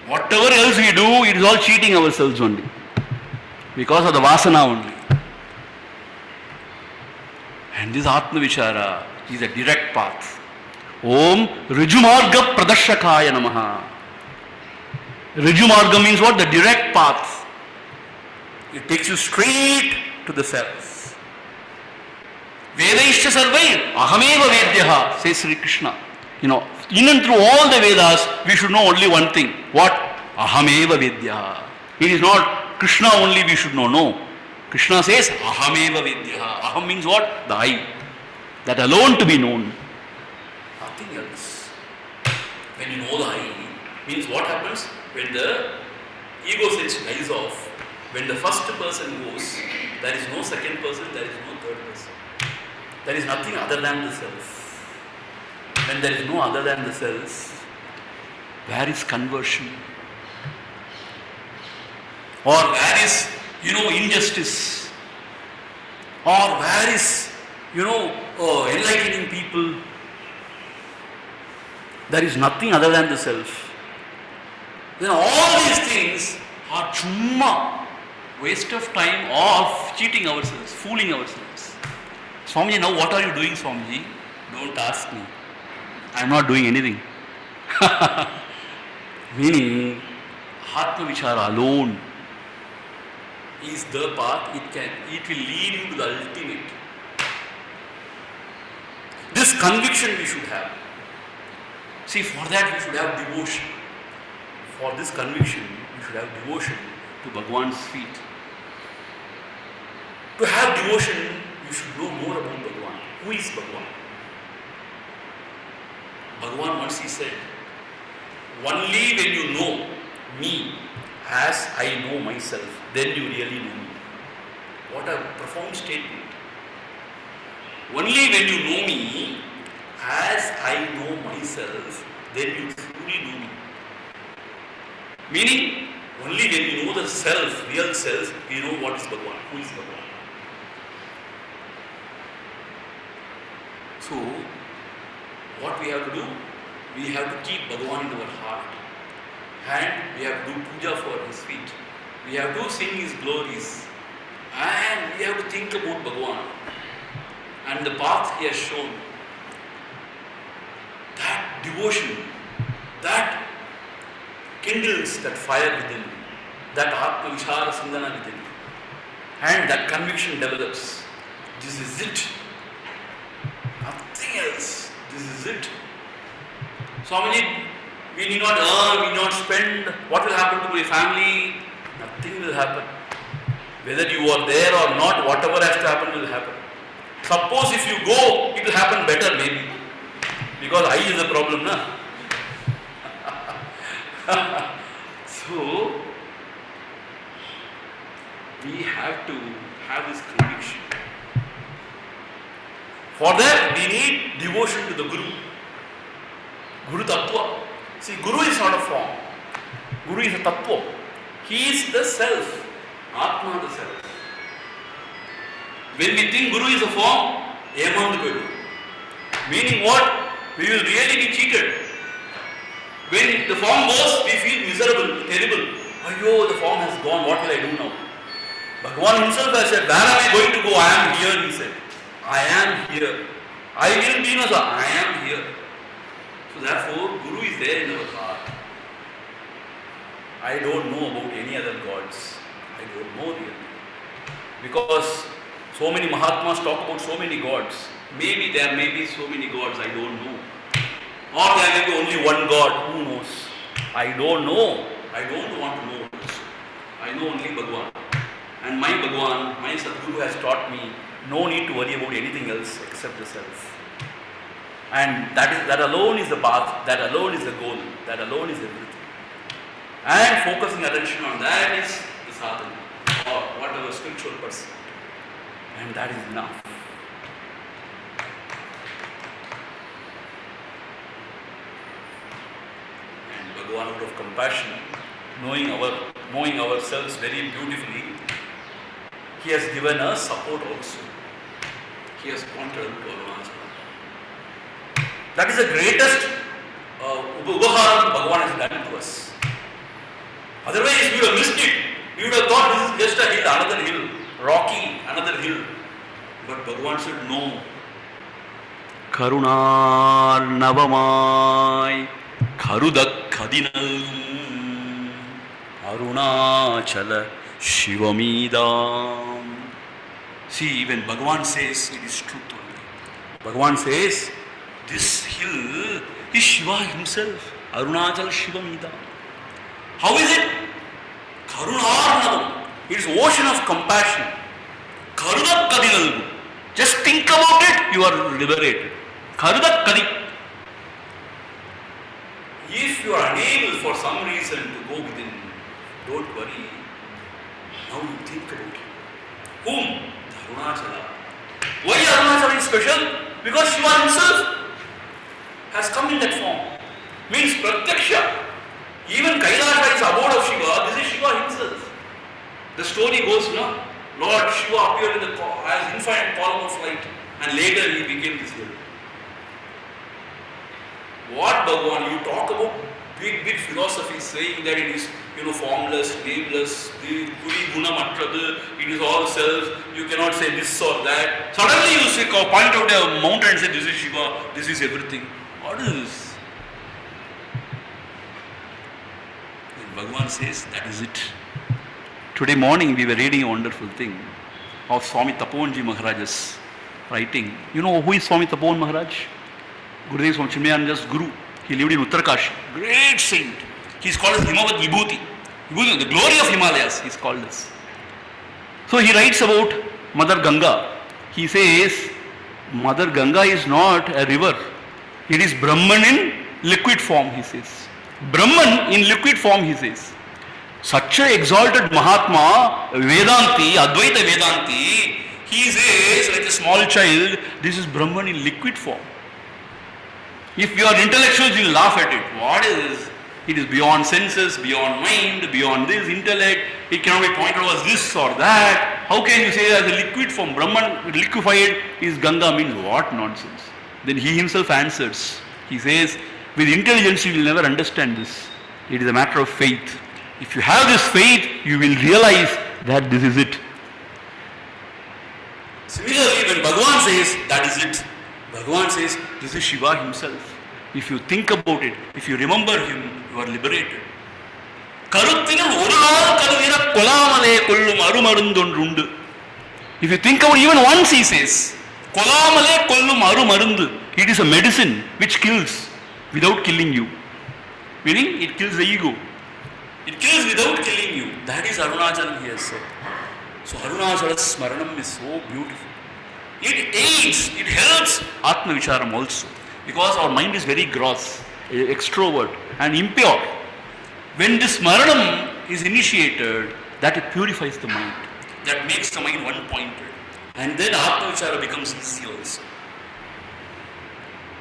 Whatever else we do, it is all cheating ourselves only. Because of the vasana only. And this Atma Vichara is a direct path. Om Rijumarga Pradashakaya Namaha. Rijumarga means what? The direct path. It takes you straight to the self. Vedaishcha sarvai ahameva vedyaha, says Sri Krishna. In and through all the Vedas, we should know only one thing. What? Ahameva Vidya. It is not Krishna only we should know. No. Krishna says Ahameva Vidya. Aham means what? The I. That alone to be known. Nothing else. When you know the I, means what happens? When the ego sense dies off, when the first person goes, there is no second person, there is no third person. There is nothing other than the self. When there is no other than the self, where is conversion? Or where is, injustice? Or where is, enlightening people? There is nothing other than the self. Then all these things are chumma, waste of time of cheating ourselves, fooling ourselves. Swamiji, now what are you doing, Swamiji? Don't ask me. I am not doing anything. Meaning, Atma Vichara alone is the path. It will lead you to the ultimate. This conviction we should have. See, for that we should have devotion. For this conviction, we should have devotion to Bhagwan's feet. To have devotion, you should know more about Bhagwan. Who is Bhagwan? Bhagwan once he said, only when you know me as I know myself, then you really know me. What a profound statement. Only when you know me as I know myself, then you truly know me. Meaning, only when you know the self, real self, you know what is Bhagwan, who is Bhagwan. So, what we have to do? We have to keep Bhagwan in our heart. And we have to do puja for his feet. We have to sing his glories. And we have to think about Bhagwan. And the path he has shown. That devotion, that kindles that fire within, that Atma Vichara Sindhana within. And that conviction develops. This is it. Nothing else. This is it. Swamiji, we need not earn, we need not spend. What will happen to my family? Nothing will happen. Whether you are there or not, whatever has to happen will happen. Suppose if you go, it will happen better maybe. Because I is the problem, na? So, we have to have this conviction. For that, we need devotion to the Guru. Guru Tattva. See, Guru is not a form. Guru is a Tattva. He is the self. Atma, the self. When we think Guru is a form, meaning what? We will really be cheated. When the form goes, we feel miserable, terrible. Ayyo, the form has gone, what will I do now? Bhagwan himself has said, where am I going to go? I am here, he said. I am here. I will be, no sir, I am here. So therefore, Guru is there in our heart. I don't know about any other gods. I don't know really. Because so many Mahatmas talk about so many gods. Maybe there may be so many gods, I don't know. Or there may be only one God, who knows? I don't know. I don't want to know. I know only Bhagwan. And my Bhagwan, my Sadguru has taught me no need to worry about anything else except the self. And that alone is the path, that alone is the goal, that alone is everything. And focusing attention on that is the sadhana, or whatever spiritual person. And that is enough. And Bhagwan, out of compassion, knowing ourselves very beautifully, he has given us support also. He has pointed out to Arunachala. That is the greatest upaharam Bhagwan has done to us. Otherwise, we would have missed it. We would have thought this is just a hill, another hill, rocky, another hill. But Bhagwan said, no. Karunar Navamai Karudak Kadinal Arunachala Shivamidam. See, when Bhagwan says, it is truth only. Bhagwan says, this hill is Shiva himself, Arunachala Shivamidam. How is it? Karunarnavam. It is ocean of compassion. Karudakadinalgu. Just think about it, you are liberated. Karudakadi. If you are unable for some reason to go within, don't worry. Now you think about it. Whom? Arunachala. Why Arunachala is special? Because Shiva himself has come in that form. Means Pratyaksha. Even Kailasha is abode of Shiva. This is Shiva himself. The story goes, no? Lord Shiva appeared in the as infinite column of light, and later he became this girl. What Bhagavan, you talk about big philosophy saying that it is, formless, nameless, the Puri Guna Matradu, it is all self, you cannot say this or that. Suddenly you say, point out a mountain and say this is Shiva, this is everything. What is this? And Bhagavan says, that is it. Today morning we were reading a wonderful thing of Swami Taponji Maharaj's writing. You know who is Swami Tapon Maharaj? Gurudev Swami Chinmayananda's guru. He lived in Uttarakansh. Great saint. He is called as Himavat Vibhuti. Vibhuti, the glory of Himalayas, he is called as. So he writes about Mother Ganga. He says, Mother Ganga is not a river. It is Brahman in liquid form, he says. Brahman in liquid form, he says. Such an exalted Mahatma, Vedanti, Advaita Vedanti, he says, like a small child, this is Brahman in liquid form. If you are intellectuals, you will laugh at it. What is this? It is beyond senses, beyond mind, beyond this intellect. It cannot be pointed out as this or that. How can you say as a liquid form? Brahman liquefied is Ganga means what nonsense? Then he himself answers. He says, with intelligence you will never understand this. It is a matter of faith. If you have this faith, you will realize that this is it. Similarly, when Bhagavan says, that is it, Bhagavan says, this is Shiva himself. If you think about it, if you remember him, you are liberated. If you think about it, even once he says, it is a medicine which kills without killing you. Meaning, it kills the ego. It kills without killing you. That is Arunachalam, he has said. So Arunachala's Smaranam is so beautiful. It aids, it helps Atma Vicharam also. Because our mind is very gross, extrovert and impure. When this Smaranam is initiated, that it purifies the mind. That makes the mind one-pointed. And then Atma Vichara becomes easy also.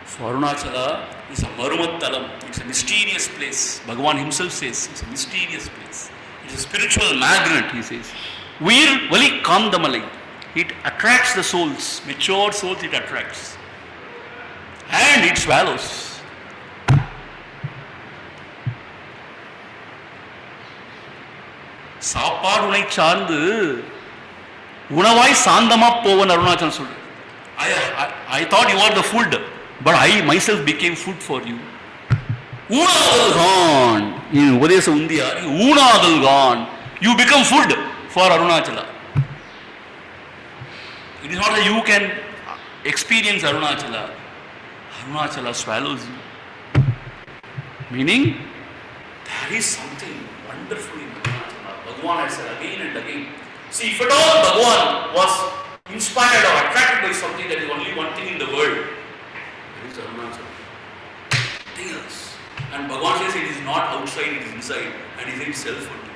So Arunachala is a Marumattalam. It's a mysterious place. Bhagavan himself says it's a mysterious place. It's a spiritual magnet, he says. Veer Vali Kandamalai. It attracts the souls, mature souls it attracts. And it swallows. சாப்பாடு உனை சார்ந்து உணவாய் சாந்தமா போவன் அருணாச்சலம் சொல்லு. I thought you are the food, but I myself became food for you. ஊனாதல் Khan in Upadesa உந்தியா ஊனாதல் Khan, you become food for Arunachala. It is not that you can experience Arunachala. Arunachala swallows you. Meaning, there is something wonderful in Arunachala. Bhagavan has said again and again. See, if at all Bhagavan was inspired or attracted by something, there is only one thing in the world. There is Arunachala. Nothing else. And Bhagavan says it is not outside, it is inside. And it is itself only.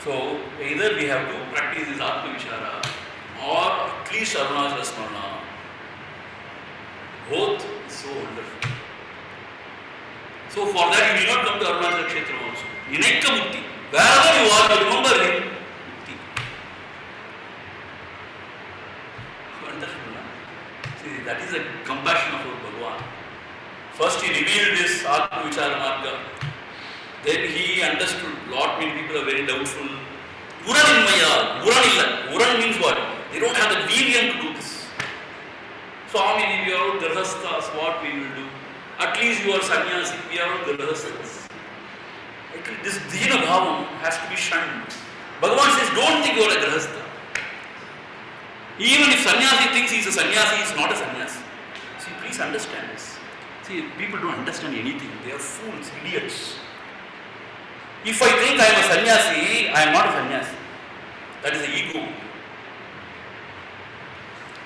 So, either we have to practice this Atma Vichara or at least Arunachala Smarana. Both is so wonderful. So, for that you need not come to Arunachala Kshetra also. Ninekka Mukti. Wherever you are, you remember him. Mukti. Wonderful, no? See, that is a compassion of our Bhagavan. First he revealed this Atma Vichara Marga. Then he understood. Lot many people are very doubtful. Uran inmaya, Uran illa. Uran means what? They don't have the viryam to do this. Swami, we are all grahasthas, what we will do? At least you are sannyasi, we are all grahasthas. This dina bhavam has to be shunned. Bhagavan says, don't think you are a grahastha. Even if sannyasi thinks he is a sannyasi, he is not a sannyasi. See, please understand this. See, people don't understand anything. They are fools, idiots. If I think I am a sannyasi, I am not a sannyasi. That is the ego.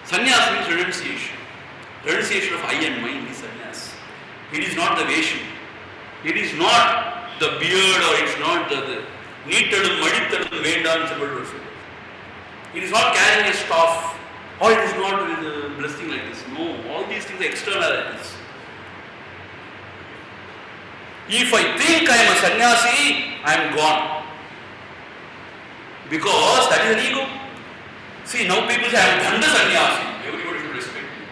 Sannyas means renunciation. Renunciation of I and mine is sannyas. It is not the veshu. It is not the beard, or it is not the neatadu, maditadu, vendan, sabadu. It is not carrying a staff, or it is not with a blessing like this. No, all these things are externalities. If I think I am a sannyasi, I am gone. Because that is an ego. See, now people say, I am done the sannyasi. Everybody should respect me.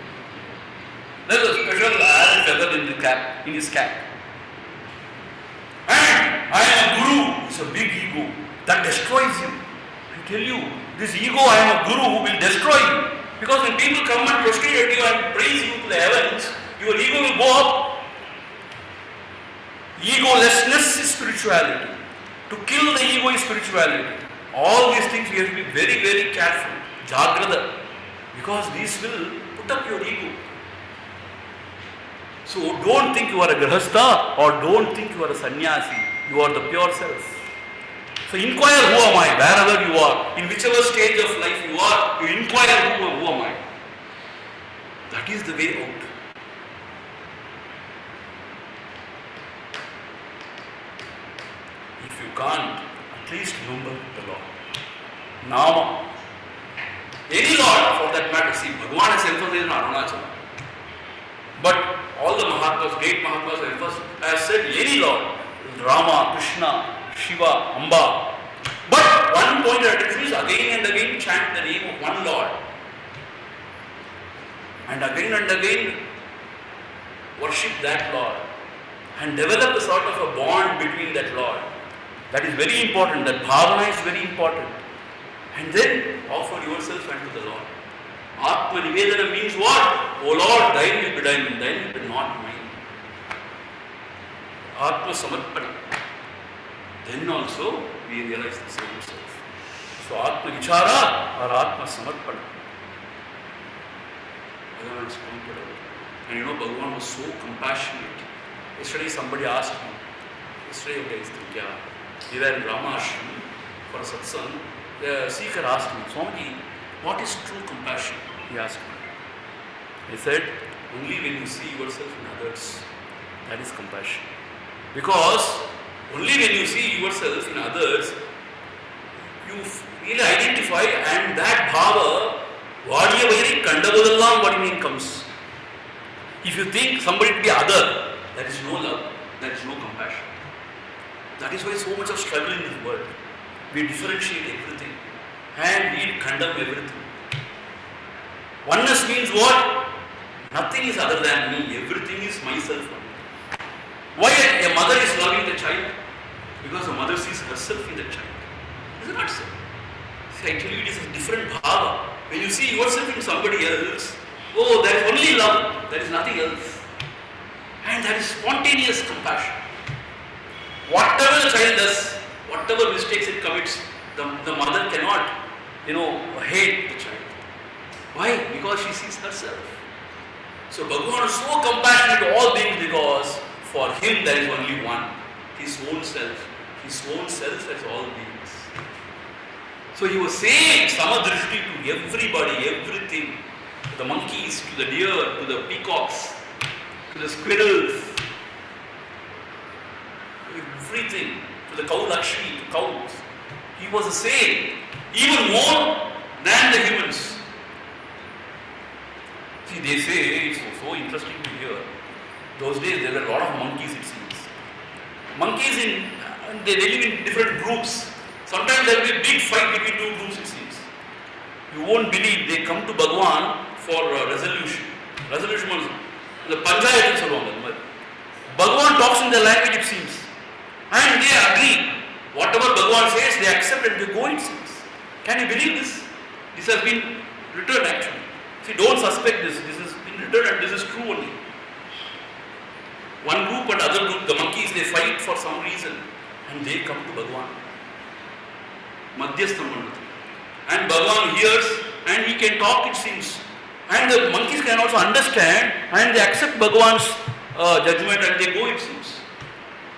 There is a special feather in his cap. And I am a guru. It's a big ego. That destroys you. I tell you, this ego, I am a guru, will destroy you. Because when people come and prostrate at you and praise you to the heavens, your ego will go up. Egolessness is spirituality. To kill the ego is spirituality. All these things we have to be very, very careful. Jagrada. Because these will put up your ego. So don't think you are a grahastha, or don't think you are a sannyasi. You are the pure self. So inquire, who am I? Wherever you are, in whichever stage of life you are, you inquire, who am I? That is the way out. If you can't, at least remember the Lord. Nama. Any Lord for that matter. See, Bhagavan has emphasized on Arunachala. But all the Mahatmas, great Mahatmas have said any Lord. Rama, Krishna, Shiva, Amba. But one point at a time is again and again chant the name of one Lord. And again worship that Lord. And develop a sort of a bond between that Lord. That is very important. That bhavana is very important. And then offer yourself unto the Lord. Atma Nivedana means what? O Lord, thine will be done, thine will be not mine. Atma Samarpana. Then also we realize the same self. So Atma Vichara or Atma Samarpana. Bhagavan is pointed out. And you know, Bhagavan was so compassionate. Yesterday somebody asked me, we were in Rama Ashram for a satsang. The seeker asked me, Swamiji, what is true compassion? He asked me. He said, only when you see yourself in others, that is compassion. Because only when you see yourself in others, you really identify, and that bhava, vadiyavairi kandavodallam vadimeen comes. If you think somebody to be other, there is no love, there is no compassion. That is why so much of struggle in this world. We differentiate everything and we condemn everything. Oneness means what? Nothing is other than me, everything is myself. Why a mother is loving the child? Because the mother sees herself in the child. Is it not so? See, I tell you, it is a different bhava. When you see yourself in somebody else, oh, there is only love, there is nothing else. And there is spontaneous compassion. Whatever the child does, whatever mistakes it commits, the mother cannot, hate the child. Why? Because she sees herself. So Bhagavan is so compassionate to all beings because for him there is only one, his own self. His own self as all beings. So he was saying samadrishti to everybody, everything. To the monkeys, to the deer, to the peacocks, to the squirrels. Everything, to the cow Lakshmi, to cows. He was the same, even more than the humans. See, they say, it's so interesting to hear. Those days there were a lot of monkeys, it seems. Monkeys, they live in different groups. Sometimes there will be a big fight between two groups, it seems. You won't believe they come to Bhagavan for resolution. Resolution means the panchayat is along. Bhagavan talks in their language, it seems. And they agree. Whatever Bhagavan says, they accept and they go, it seems. Can you believe this? This has been written actually. See, don't suspect this. This has been written and this is true only. One group and other group, the monkeys, they fight for some reason and they come to Bhagavan. Madhyastham. And Bhagavan hears and he can talk, it seems. And the monkeys can also understand and they accept Bhagavan's judgment and they go, it seems.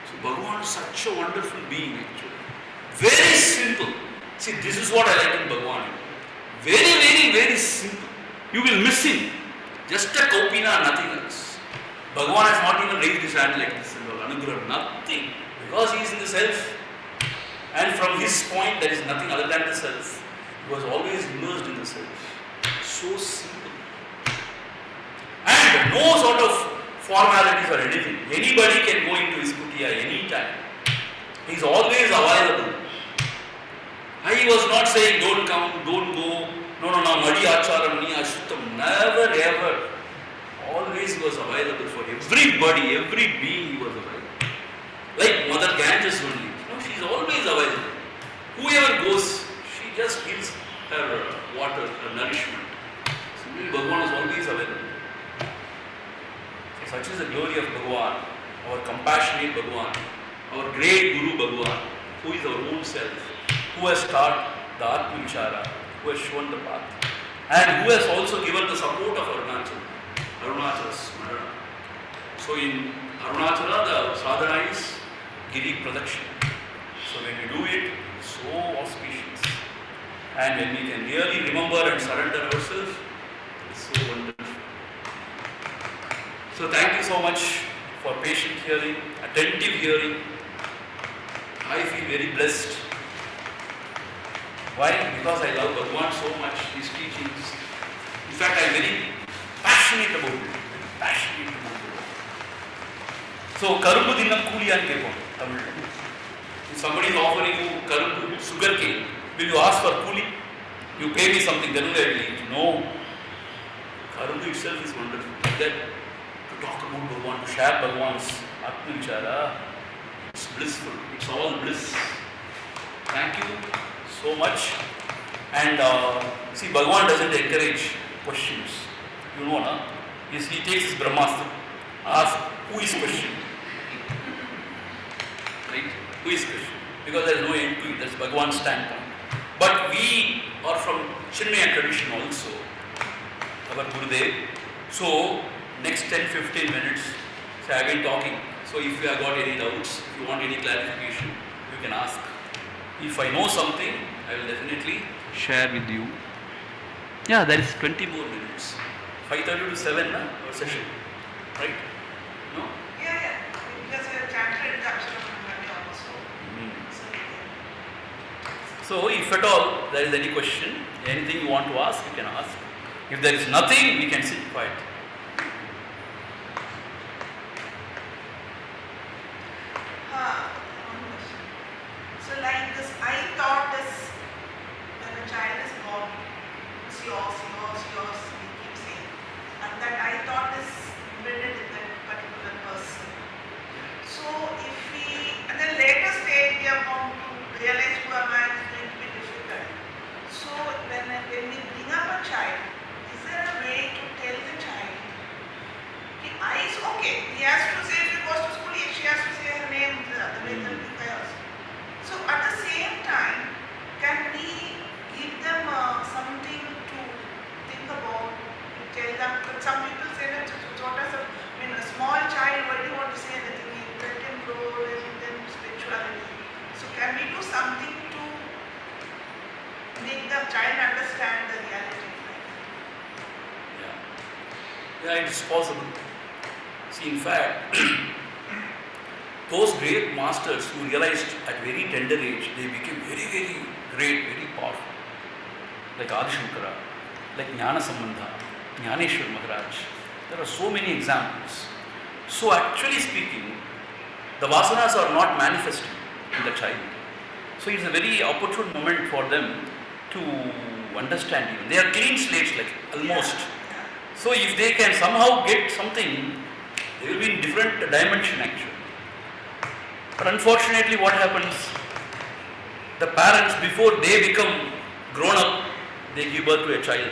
So Bhagavan is such a wonderful being actually. Very simple. See, this is what I like in Bhagavan. Very, very, very simple. You will miss him. Just a Kaupina, nothing else. Bhagavan has not even raised his hand like this and all. Anugrah, nothing. Because he is in the self. And from his point, there is nothing other than the self. He was always immersed in the self. So simple. And no sort of formalities or anything. Anybody can go into his kutia anytime. He is always available. He was not saying, don't come, don't go, no, Madi Acharam, Ni Ashuttam. Never ever. Always was available for everybody, every being he was available. Like Mother Ganges only. No, she is always available. Whoever goes, she just gives her water, her nourishment. Simply Bhagavan is always available. So such is the glory of Bhagavan, our compassionate Bhagavan, our great Guru Bhagavan, who is our own self, who has taught the Atma Vichara, who has shown the path, and who has also given the support of Arunachala Smarana. So in Arunachala, the sadhana is Giri Pradakshina. So when we do it, so auspicious. And when we can really remember and surrender ourselves, it's so wonderful. So thank you so much for patient hearing, attentive hearing. I feel very blessed. Why? Because I love Bhagavan so much, his teachings. In fact, I am very passionate about it. So, Karumbu Dinam Kuliyan Kepon, Tamil. If somebody is offering you Karumbu, sugar cane, will you ask for Kuli? You pay me something, then I will eat. No. Karumbu itself is wonderful. Like that, to talk about Bhagavan, to share Bhagavan's Atma Vichara, it's blissful. It's all bliss. Thank you so much. And see, Bhagavan doesn't encourage questions. You know, na? He takes his Brahmastra, ask who is questioning. Right? Who is questioning? Because there is no end to it. That's Bhagavan's standpoint. But we are from Chinmaya tradition also, our Gurudev. So, next 10-15 minutes, say I have been talking. So, if you have got any doubts, if you want any clarification, you can ask. If I know something, I will definitely share with you. Yeah, there is 20 more minutes. 5:30 to 7, our session. Right? No? Yeah. Because we have chanted introduction of Brahma also. So, if at all there is any question, anything you want to ask, you can ask. If there is nothing, we can sit quiet. One question. So like this, I thought this, when a child is born, it's yours, we keep saying. And that I thought is embedded in that particular person. So if we, and then later stage we have come to realize who am I, is going to be difficult. So when we bring up a child, is there a way to tell the child, I is okay, he has to say, if he goes to school, she has to say her name, the way the chaos. So at the same time, can we give them something to think about, to tell them, but some people say that what is a small child, why do you want to say anything? Let him grow, let him spirituality. So can we do something to make the child understand the reality? Yeah, it is possible. See, in fact, those great masters who realized at very tender age, they became very, very great, very powerful. Like Adi Shankara, like Jnana Sambandha, Jnaneshwar Maharaj. There are so many examples. So actually speaking, the vasanas are not manifesting in the child. So it's a very opportune moment for them to understand even. They are clean slates, like almost. So if they can somehow get something, they will be in different dimension actually. But unfortunately what happens, the parents before they become grown up, they give birth to a child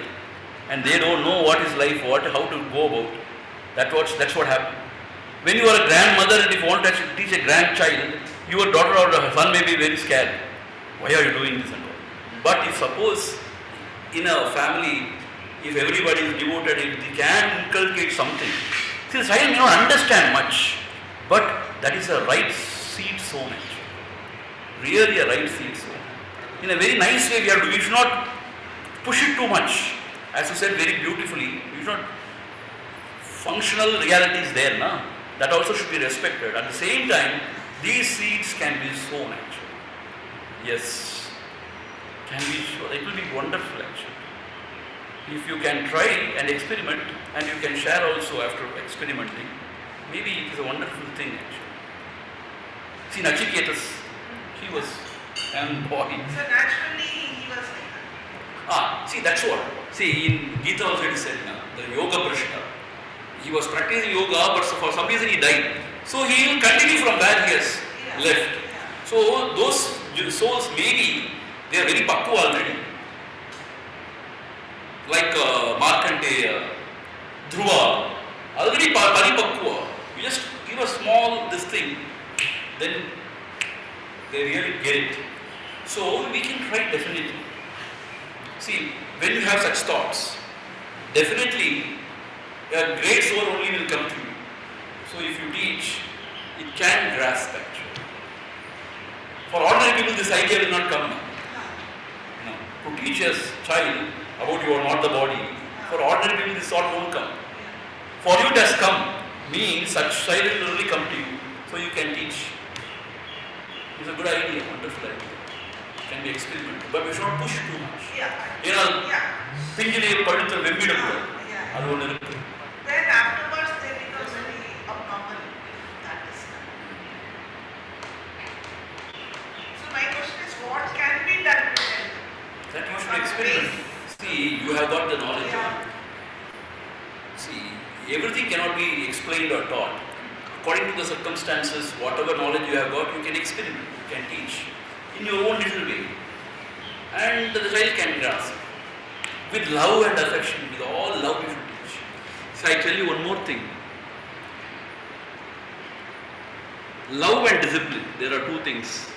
and they don't know what is life, how to go about. That's what happens. When you are a grandmother and if you want to teach a grandchild, your daughter or son may be very scared. Why are you doing this and all? But if suppose in a family, if everybody is devoted, if they can inculcate something, See, the child may not understand much, but that is a right seed sown actually. Really a right seed sown. In a very nice way we should not push it too much. As you said very beautifully, we should not, functional reality is there, na? That also should be respected. At the same time, these seeds can be sown actually. Yes, can be sown. It will be wonderful actually. If you can try and experiment, and you can share also after experimenting, maybe it is a wonderful thing actually. See, Nachiketas, he was a young boy. So naturally he was like that. See, that's what. See, in Gita also it is said, the yoga prashna. He was practicing yoga, but for some reason he died. So he will continue from where he has left. So those souls maybe they are very pakku already. Like Markandeya, Dhruva, already paripakwa. You just give a small this thing, then they really get it. So we can try definitely. See, when you have such thoughts, definitely a great soul only will come to you. So if you teach, it can grasp actually. For ordinary people, this idea will not come. To teach a child about you are not the body, for ordinary people this thought won't come. For you it has come, means such child will only come to you. So you can teach. It's a good idea, wonderful idea. It can be experimented, but we should not push too much. Pinjile padutha vembidapura. Adu onnu irukku. Then afterwards they become very abnormal. That is. So my question is, what can be done to them? That you should experiment. See, you have got the knowledge. See, everything cannot be explained or taught. According to the circumstances, whatever knowledge you have got, you can experiment, you can teach in your own little way. And the child can grasp. With love and affection, with all love you should teach. So I tell you one more thing. Love and discipline, there are two things.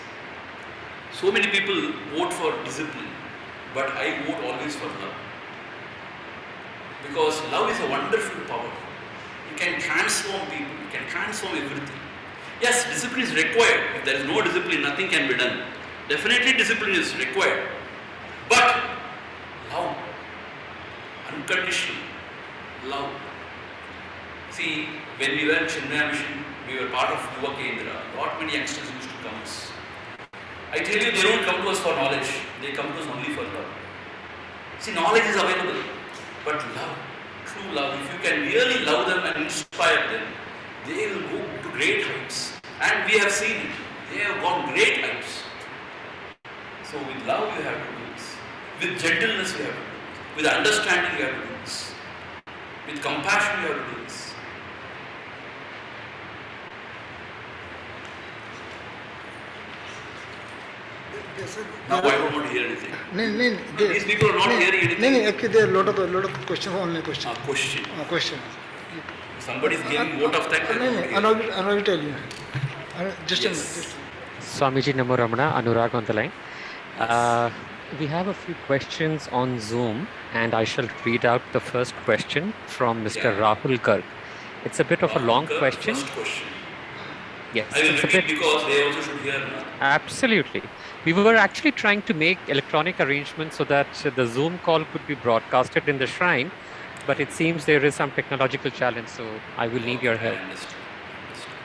So many people vote for discipline, but I vote always for love. Because love is a wonderful power. It can transform people, it can transform everything. Yes, discipline is required. If there is no discipline, nothing can be done. Definitely discipline is required. But love, unconditional love. See, when we were in Chinmaya Mission, we were part of Yuva Kendra. Not many youngsters used to come us. I tell you, they don't come to us for knowledge. They come to us only for love. See, knowledge is available, but love, true love, if you can really love them and inspire them, they will go to great heights. And we have seen it. They have gone great heights. So with love you have to do this. With gentleness you have to do this. With understanding you have to do this. With compassion you have to do this. Now I don't want to hear anything. These people are not hearing anything. Actually there are lot of questions, only question. Question. Somebody is giving vote of thanks. I will tell you. Just a minute. Swamiji Namo Ramana, Anurag on the line. We have a few questions on Zoom, and I shall read out the first question from Mr. Rahul Garg. It's a bit of a long question. First question. Yes, I will it's a repeat bit. because they also should hear now. Absolutely. We were actually trying to make electronic arrangements so that the Zoom call could be broadcasted in the shrine, but it seems there is some technological challenge, so I will need your help. I understand.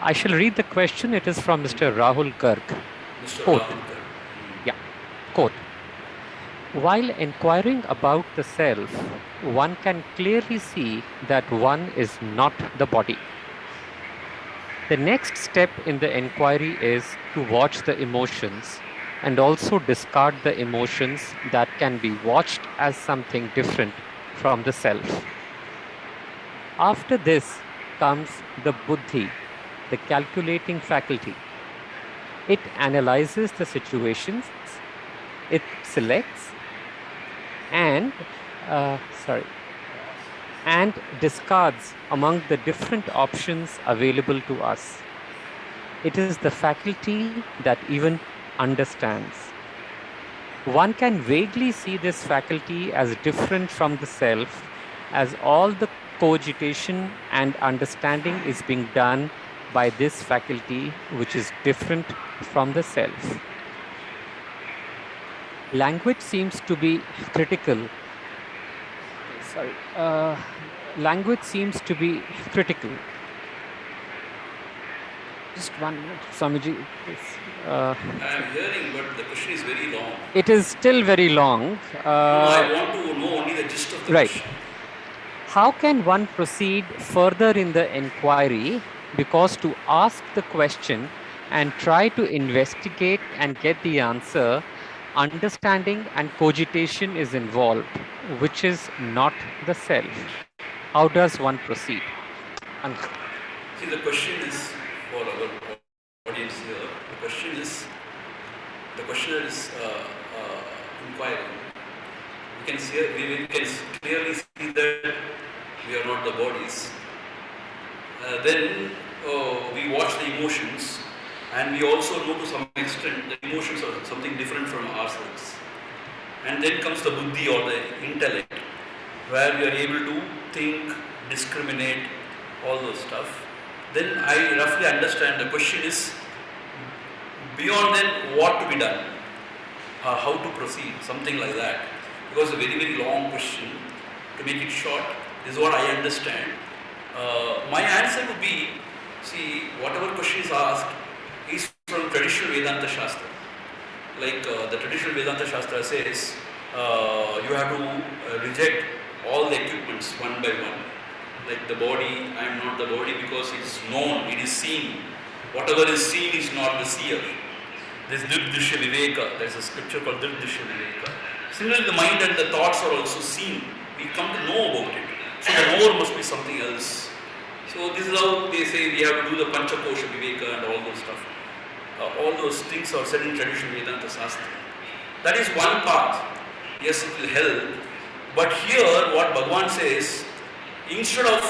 I shall read the question. It is from Mr. Rahul Garg. Mr. Quote. Rahul Garg. Yeah. Quote. While inquiring about the self, one can clearly see that one is not the body. The next step in the inquiry is to watch the emotions and also discard the emotions that can be watched as something different from the self. After this comes the buddhi, the calculating faculty. It analyzes the situations, it selects and discards among the different options available to us. It is the faculty that even understands. One can vaguely see this faculty as different from the self, as all the cogitation and understanding is being done by this faculty, which is different from the self. Language seems to be critical. Sorry. Language seems to be critical. Just 1 minute, Swamiji. I am hearing, but the question is very long. It is still very long. I want to know only the gist of the Right. question. How can one proceed further in the inquiry? Because to ask the question and try to investigate and get the answer, understanding and cogitation is involved, which is not the self. How does one proceed? See, the question is for our audience here. The questioner is inquiring. We can clearly see that we are not the bodies. Then we watch the emotions, and we also know to some extent the emotions are something different from ourselves. And then comes the buddhi or the intellect, where we are able to think, discriminate, all those stuff. Then I roughly understand the question is beyond then what to be done, how to proceed, something like that. Because it's a very, very long question. To make it short, this is what I understand. My answer would be, see, whatever question is asked is from traditional Vedanta Shastra. Like the traditional Vedanta Shastra says, you have to reject all the equipments one by one. Like the body, I am not the body because it is known, it is seen. Whatever is seen is not the seer. There is Dirdishya Viveka, there is a scripture called Dirdishya Viveka. Similarly, the mind and the thoughts are also seen. We come to know about it. So the knower must be something else. So this is how they say we have to do the Panchakosha Viveka and all those stuff. All those things are said in traditional Vedanta Shastra. That is one path. Yes, it will help. But here, what Bhagavan says, instead of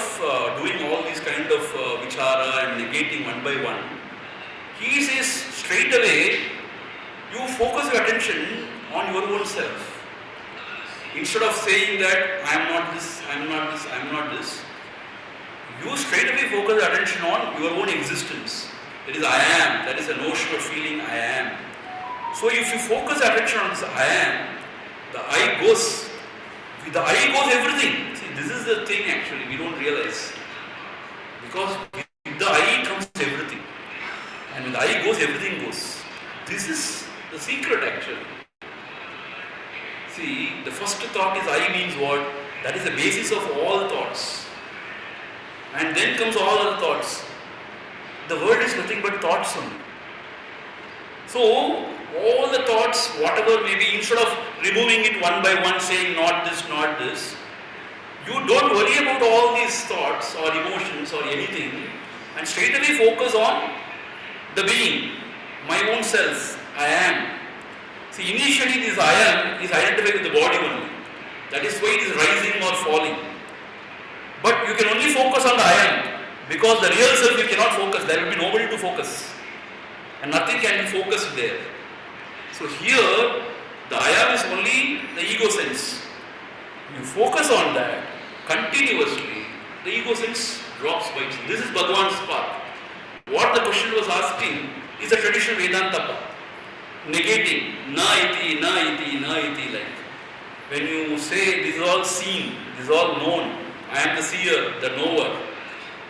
doing all these kind of vichara and negating one by one, he says straight away, you focus your attention on your own self. Instead of saying that I am not this, I am not this, I am not this, you straight away focus your attention on your own existence. That is I am, that is a notion of feeling I am. So if you focus your attention on this I am, the I goes, with the I goes everything. See, this is the thing actually, we don't realize. Because with the I comes everything. And when the I goes, everything goes. This is the secret actually. See, the first thought is I means what? That is the basis of all thoughts. And then comes all other thoughts. The world is nothing but thoughts only. So, all the thoughts, whatever may be, instead of removing it one by one, saying not this, you don't worry about all these thoughts or emotions or anything, and straight away focus on the being, my own self, I am. See, initially this I am is identified with the body only. That is why it is rising or falling. But you can only focus on the I am, because the real self you cannot focus, there will be nobody to focus. And nothing can be focused there. So here, the I am is only the ego sense. You focus on that continuously, the ego sense drops by itself. This is Bhagavan's path. What the question was asking is the traditional Vedanta path. Negating, na iti, like. When you say this is all seen, this is all known, I am the seer, the knower.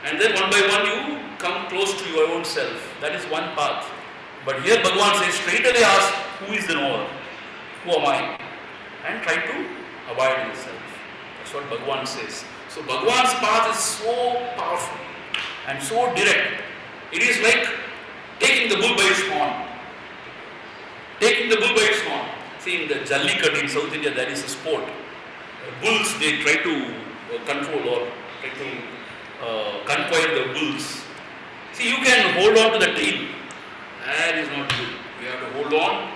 And then one by one you come close to your own self. That is one path. But here Bhagavan says, straight away ask, who is the knower? Who am I? And try to abide in yourself. That's what Bhagavan says. So Bhagavan's path is so powerful and so direct. It is like taking the bull by its horn. Taking the bull by its horn. See, in the Jallikattu in South India, there is a sport. Bulls, they try to control or try to conquer the bulls. See, you can hold on to the tail. That is not good. You have to hold on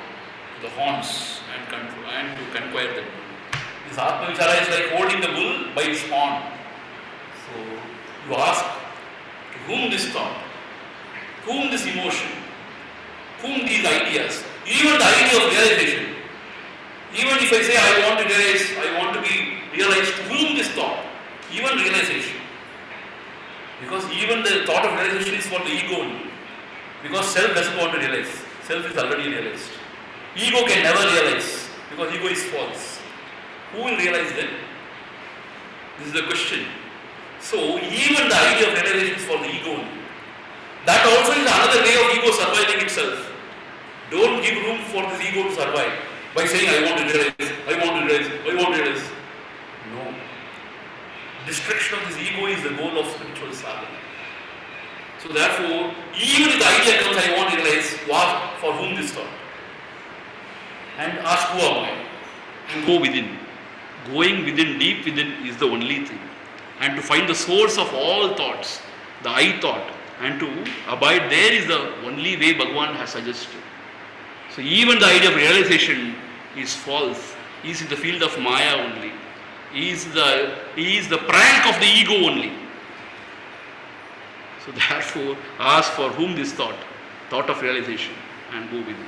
to the horns and control and to conquer the bull. This Atma Vichara is like holding the bull by its horn. So you ask, to whom this thought? Whom this emotion? Whom these ideas? Even the idea of realization. Even if I say I want to realize, I want to be realized, to whom this thought? even realization. Because even the thought of realization is for the ego only. Because self doesn't want to realize. Self is already realized. Ego can never realize because ego is false. Who will realize then? This is the question. So even the idea of realization is for the ego only. That also is another way of ego surviving itself. Don't give room for this ego to survive by saying, I want to realize, I want to realize, I want to realize. No. Destruction of this ego is the goal of spiritual sadhana. So therefore, even if the idea comes, I want to realize what, for whom this thought. And ask who am I? And go within. Going within, deep within is the only thing. And to find the source of all thoughts, the I thought, and to abide there is the only way Bhagavan has suggested. So even the idea of realization is false. He is in the field of Maya only. He is the prank of the ego only. So therefore, ask for whom this thought of realization, and go within.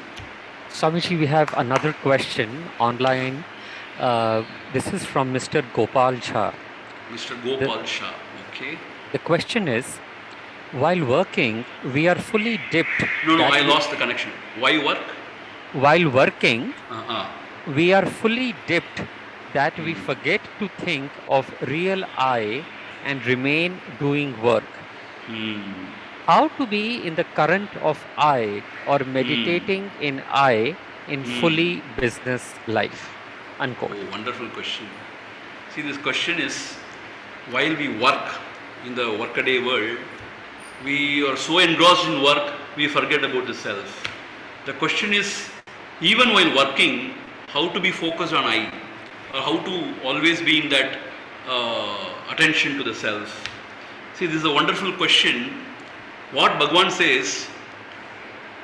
Swamiji, we have another question online. This is from Mr. Gopal Jha. Mr. Gopal Shah, okay. The question is, while working, we are fully dipped. No, that I we- lost the connection. Why work? While working, Uh-huh. we are fully dipped that we forget to think of real I and remain doing work. How to be in the current of I or meditating in I in fully business life? Unquote. Oh, wonderful question. See, this question is, while we work in the workaday world, we are so engrossed in work, we forget about the self. The question is, even while working, how to be focused on I, or how to always be in that attention to the self. See, this is a wonderful question. What Bhagavan says,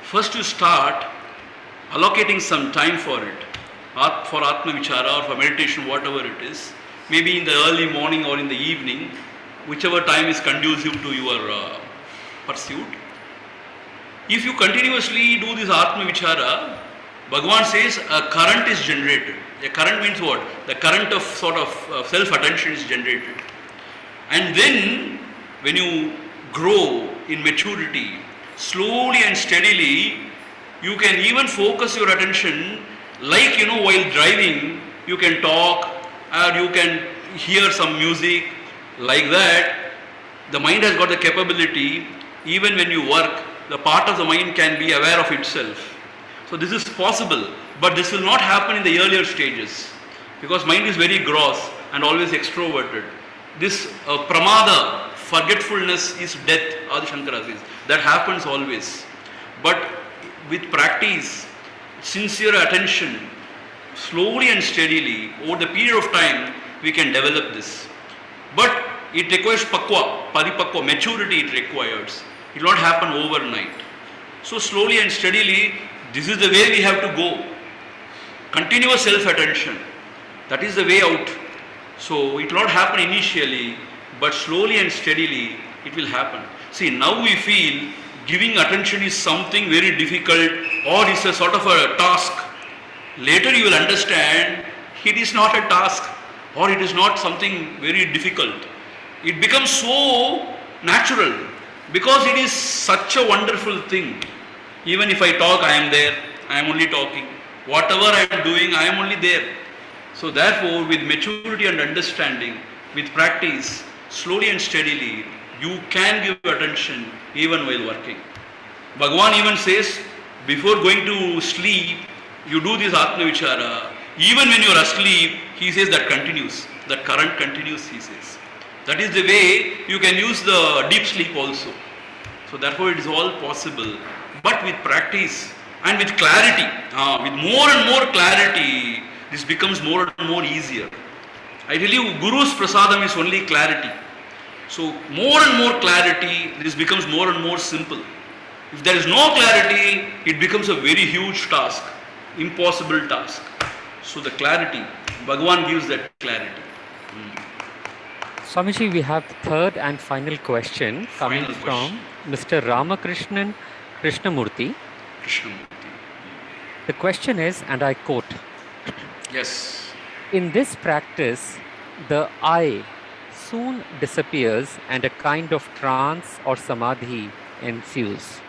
first you start allocating some time for it, for Atma Vichara or for meditation, whatever it is, maybe in the early morning or in the evening, whichever time is conducive to your pursuit. If you continuously do this Atma Vichara, Bhagavan says a current is generated. A current means what? The current of sort of self-attention is generated. And then when you grow in maturity, slowly and steadily, you can even focus your attention, like while driving, you can talk or you can hear some music, like that. The mind has got the capability, even when you work, the part of the mind can be aware of itself. So this is possible, but this will not happen in the earlier stages, because mind is very gross and always extroverted. This pramada, forgetfulness, is death, Adi Shankara says. That happens always. But with practice, sincere attention, slowly and steadily, over the period of time, we can develop this. But it requires pakwa, paripakwa, maturity it requires. It will not happen overnight. So slowly and steadily, this is the way we have to go. Continuous self-attention. That is the way out. So it will not happen initially, but slowly and steadily it will happen. See, now we feel giving attention is something very difficult, or is a sort of a task. Later you will understand it is not a task, or it is not something very difficult. It becomes so natural because it is such a wonderful thing. Even if I talk, I am there, I am only talking. Whatever I am doing, I am only there. So therefore, with maturity and understanding, with practice, slowly and steadily, you can give attention even while working. Bhagavan even says, before going to sleep, you do this Atma Vichara. Even when you are asleep, he says that continues. That current continues, he says. That is the way you can use the deep sleep also. So therefore, it is all possible. But with practice and with clarity, with more and more clarity, this becomes more and more easier. I tell you, Guru's prasadam is only clarity. So more and more clarity, this becomes more and more simple. If there is no clarity, it becomes a very huge task, impossible task. So the clarity, Bhagavan gives that clarity. Swamiji, we have the third and final question coming Final from Mr. Ramakrishnan Krishnamurthy. Krishnamurti. The question is, and I quote, Yes. in this practice, the I soon disappears and a kind of trance or samadhi ensues.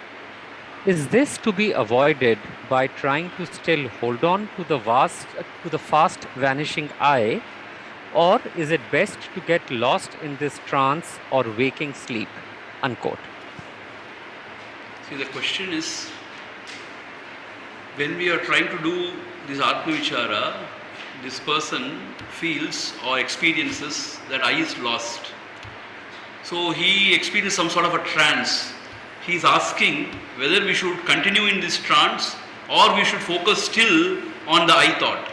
Is this to be avoided by trying to still hold on to the fast vanishing I, or is it best to get lost in this trance or waking sleep? Unquote. See, the question is, when we are trying to do this Atma Vichara, this person feels or experiences that I is lost. So he experiences some sort of a trance. He is asking whether we should continue in this trance or we should focus still on the I thought.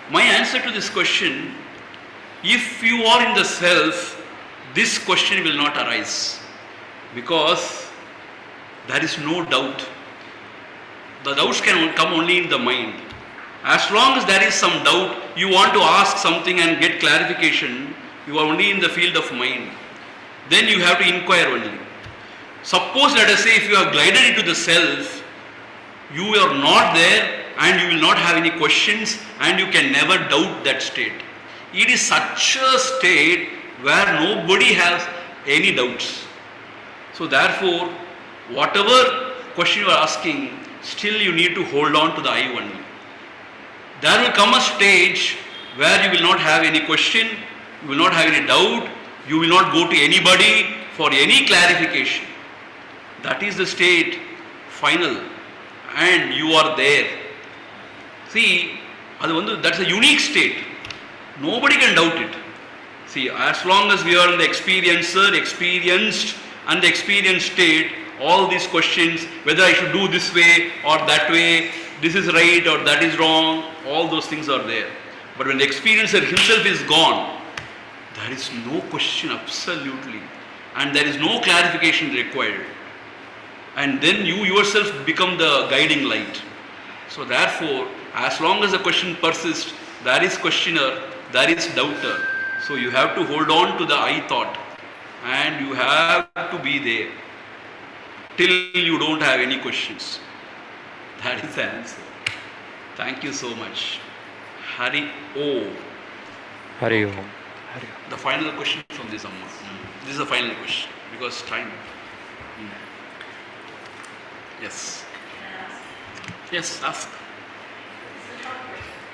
My answer to this question, if you are in the self, this question will not arise, because there is no doubt. The doubts can come only in the mind. As long as there is some doubt, you want to ask something and get clarification, you are only in the field of mind. Then you have to inquire only. Suppose, let us say, if you are glided into the self, you are not there and you will not have any questions and you can never doubt that state. It is such a state where nobody has any doubts. So therefore, whatever question you are asking, still you need to hold on to the I only. There will come a stage where you will not have any question, you will not have any doubt, you will not go to anybody for any clarification. That is the state, final, and you are there. See, that's a unique state. Nobody can doubt it. See, as long as we are in the experiencer, experienced, and the experienced state, all these questions, whether I should do this way or that way, this is right or that is wrong, all those things are there. But when the experiencer himself is gone, there is no question absolutely, and there is no clarification required. And then you yourself become the guiding light. So therefore, as long as the question persists, there is questioner, there is doubter. So you have to hold on to the I thought, and you have to be there till you don't have any questions. That is the answer. Thank you so much. Hari Om. Hari Om. The final question from this Amma. This is the final question because time. Yes. Yes, ask.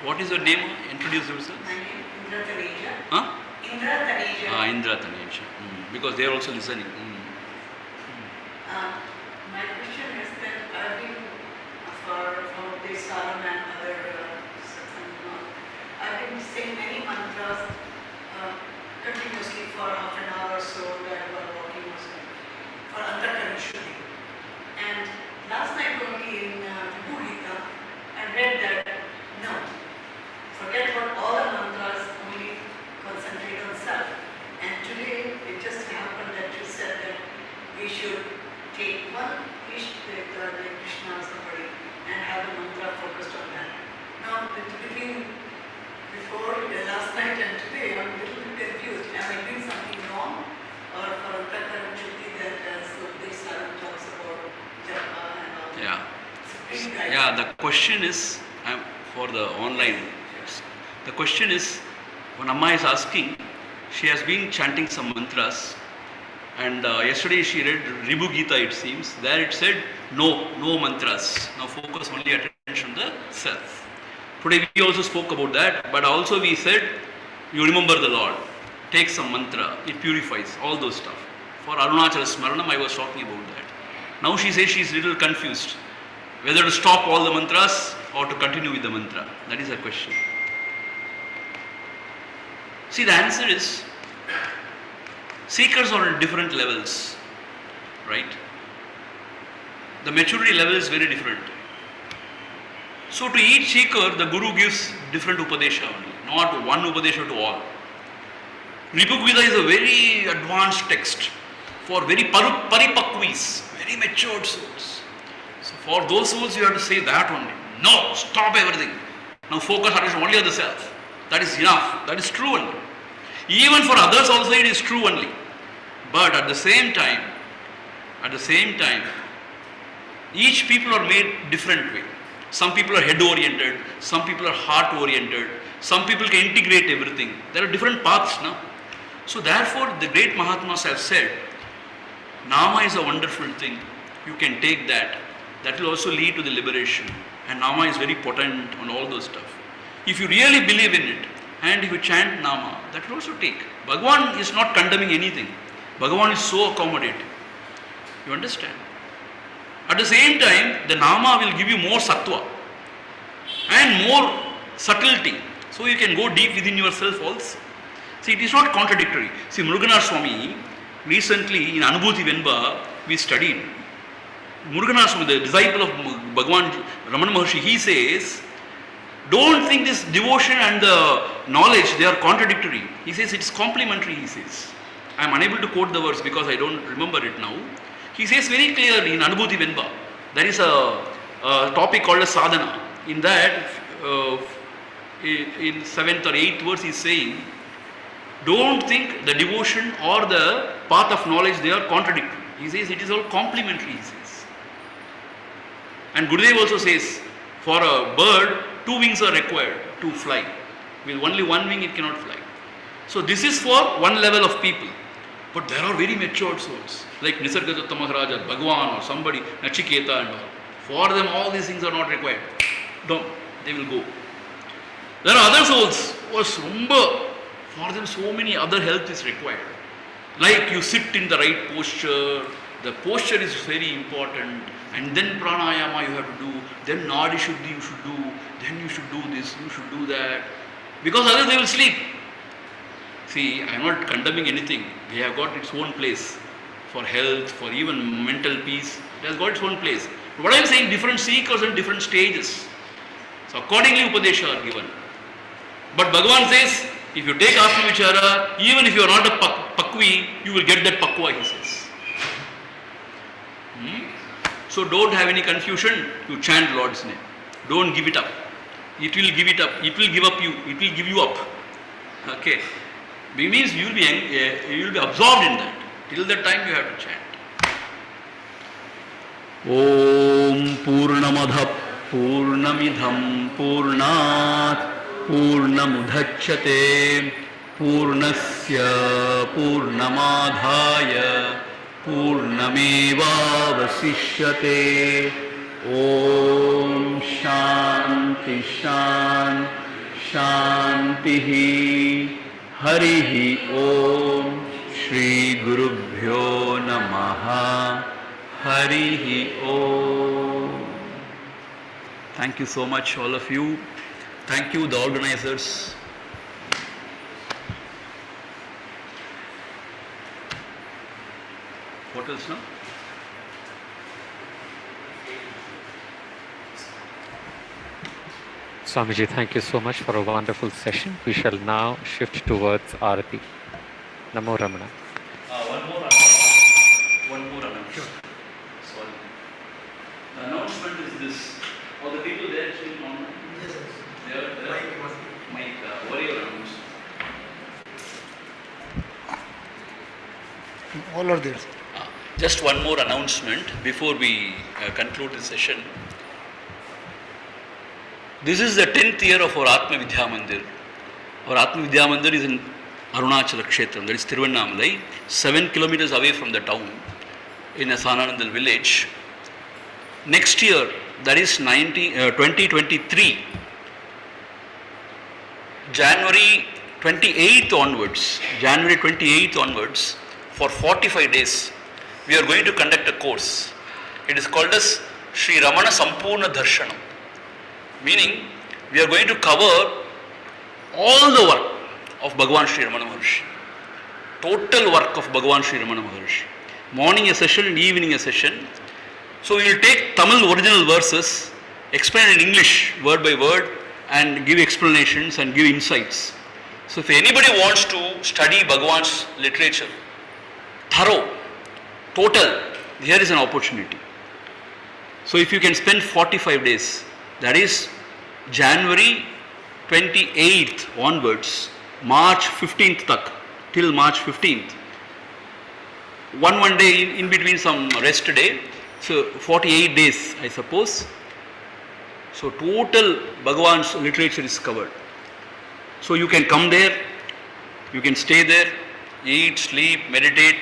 What is your name? Introduce yourself. My name is Indra Taneja. Huh? Indra Taneja. Indra Taneja. Because they are also listening. My question is that I've been for this Saram and other satsang, I've been saying many mantras continuously for half an hour or so while walking or something for Antarkana Shuddhi. And last night only in Gita, I read that no, forget about all the mantras, only concentrate on self. And today it just happened that you said that we should take one wish like Krishna or somebody and have a mantra focused on that. Now between before last night and today, I'm a little bit confused. Am I doing something wrong? Or for Antarkana Shuddhi that this Saram talks about japa and all that? Yeah. So please guide Yeah, me. the question is for the online. The question is, when Amma is asking, she has been chanting some mantras, and yesterday she read Ribu Gita, it seems. There it said, no mantras. Now focus only attention on the self. Today we also spoke about that, but also we said, you remember the Lord. Take some mantra, it purifies, all those stuff. For Arunachala Smaranam, I was talking about that. Now she says she is a little confused, whether to stop all the mantras or to continue with the mantra. That is her question. See, the answer is, seekers are at different levels, right? The maturity level is very different. So to each seeker, the Guru gives different Upadesha only, not one Upadesha to all. Ribu Gita is a very advanced text for very paripakvis, very matured souls. So for those souls, you have to say that only. No, stop everything. Now focus attention only on the self. That is enough. That is true only. Even for others also it is true only. But at the same time, each people are made different way. Some people are head oriented, some people are heart oriented, Some people can integrate everything. There are different paths now. So therefore, the great Mahatmas have said, Nama is a wonderful thing. You can take that. That will also lead to the liberation. And Nama is very potent on all those stuff. If you really believe in it, and if you chant Nama, that will also take. Bhagavan is not condemning anything. Bhagavan is so accommodating. You understand? At the same time, the Nama will give you more sattva and more subtlety. So you can go deep within yourself also. See, it is not contradictory. See, Muruganar Swami, recently in Anubhuti Venba, we studied. Muruganar Swami, the disciple of Bhagavan Ramana Maharshi, he says, don't think this devotion and the knowledge, they are contradictory. He says it is complementary, he says. I am unable to quote the verse because I don't remember it now. He says very clearly in Anubhuti Venba, there is a topic called a sadhana. In that, in 7th or 8th verse, he is saying, don't think the devotion or the path of knowledge, they are contradictory. He says it is all complementary, he says. And Gurudev also says, for a bird, 2 wings are required to fly. With only 1 wing, it cannot fly. So this is for one level of people. But there are very matured souls, like Nisargadatta Maharaja, Bhagavan or somebody, Nachiketa and all. For them, all these things are not required. Don't, they will go. There are other souls who are Srumba. For them, so many other health is required. Like you sit in the right posture, the posture is very important, and then pranayama you have to do, then nadi shuddhi you should do, then you should do this, you should do that. Because otherwise they will sleep. See, I am not condemning anything. They have got its own place for health, for even mental peace. It has got its own place. But what I am saying, different seekers and different stages. So accordingly Upadesha are given. But Bhagavan says, if you take Atma Vichara, even if you are not a Pakwi, you will get that Pakwa, he says. So don't have any confusion, you chant Lord's name. Don't give it up. It will give it up. It will give up you. It will give you up. Okay. It means you will be absorbed in that. Till that time you have to chant. Om Purnamadha Purnamidham Purnat Purnamudhachyate Purnasya Purnamadhaya Purnameva Vasishyate. Om Shanti Shanti Harihi Om Shri Gurubhyo Namaha Harihi Om. Thank you so much, all of you. Thank you, the organizers. What else now? Swamiji, thank you so much for a wonderful session. We shall now shift towards Arati. Namo Ramana. One more announcement. Sure. Sorry. The announcement is this. All the people there still on? Yes, sir. They are there. Mike, what are your announcements? All are there. Just one more announcement before we conclude the session. This is the 10th year of our Atma Vidya Mandir. Our Atma Vidya Mandir is in Arunachala Kshetram, that is Tiruvannamalai, 7 kilometers away from the town in a Sananandal village. Next year, that is 2023, January 28th onwards, for 45 days, we are going to conduct a course. It is called as Sri Ramana Sampurna Darshanam. Meaning, we are going to cover all the work of Bhagavan Sri Ramana Maharshi. Total work of Bhagavan Sri Ramana Maharshi. Morning a session and evening a session. So we will take Tamil original verses, explain in English word by word, and give explanations and give insights. So if anybody wants to study Bhagavan's literature, thorough, total, here is an opportunity. So if you can spend 45 days, that is January 28th onwards, March 15th tak, till March 15th. One day in between some rest day, so 48 days I suppose. So total Bhagavan's literature is covered. So you can come there, you can stay there, eat, sleep, meditate.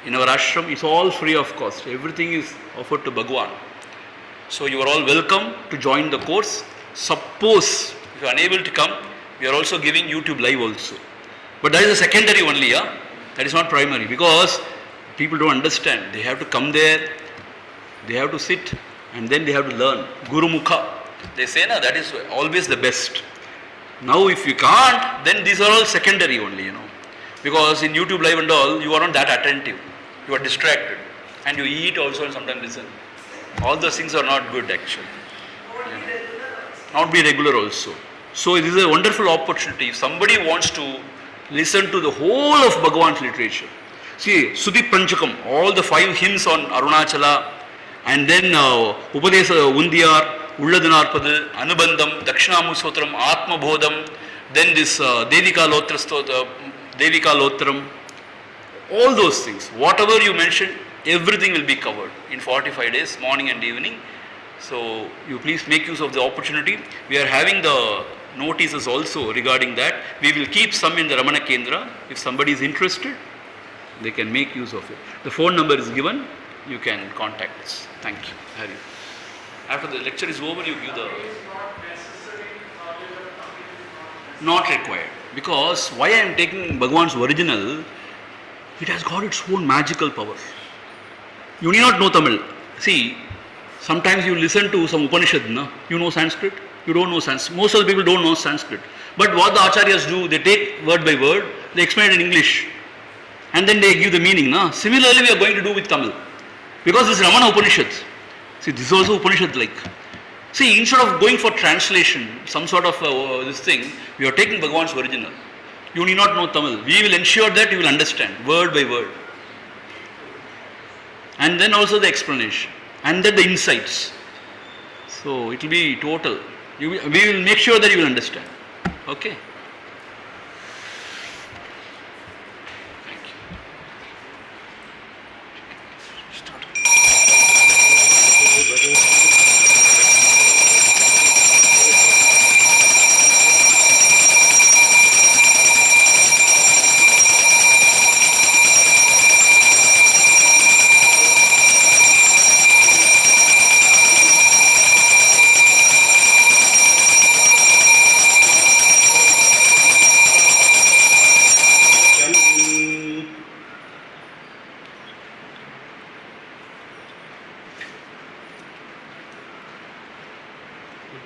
In our ashram, it's all free of cost. Everything is offered to Bhagwan. So you are all welcome to join the course. Suppose if you are unable to come, we are also giving YouTube live also. But that is a secondary only, yeah? That is not primary, because people don't understand. They have to come there, they have to sit, and then they have to learn. Guru Mukha. They say, no, that is always the best. Now if you can't, then these are all secondary only, Because in YouTube live and all, you are not that attentive. You are distracted. And you eat also and sometimes listen. All those things are not good actually. Not be regular also. So it is a wonderful opportunity. If somebody wants to listen to the whole of Bhagavan's literature. See, Sudip Panchakam, all the 5 hymns on Arunachala, and then Upadesa Undiyar, Ulladanarpadu, Anubandham, Dakshinamustotram, Atma Bodham, then this Devika Lotram, all those things, whatever you mentioned, everything will be covered in 45 days, morning and evening. So you please make use of the opportunity. We are having the notices also regarding that. We will keep some in the Ramana Kendra. If somebody is interested, they can make use of it. The phone number is given. You can contact us. Thank you. Hari. After the lecture is over, you give the... Not required. Because why I am taking Bhagavan's original, it has got its own magical power. You need not know Tamil. See, sometimes you listen to some Upanishad, no? You know Sanskrit? You don't know Sanskrit. Most of the people don't know Sanskrit. But what the Acharyas do, they take word by word, they explain it in English. And then they give the meaning. No? Similarly, we are going to do with Tamil. Because this is Ramana Upanishad. See, this is also Upanishad like. See, instead of going for translation, some sort of this thing, we are taking Bhagavan's original. You need not know Tamil. We will ensure that you will understand, word by word. And then also the explanation. And then the insights. So, it will be total. We will make sure that you will understand. Okay? Thank you. Start.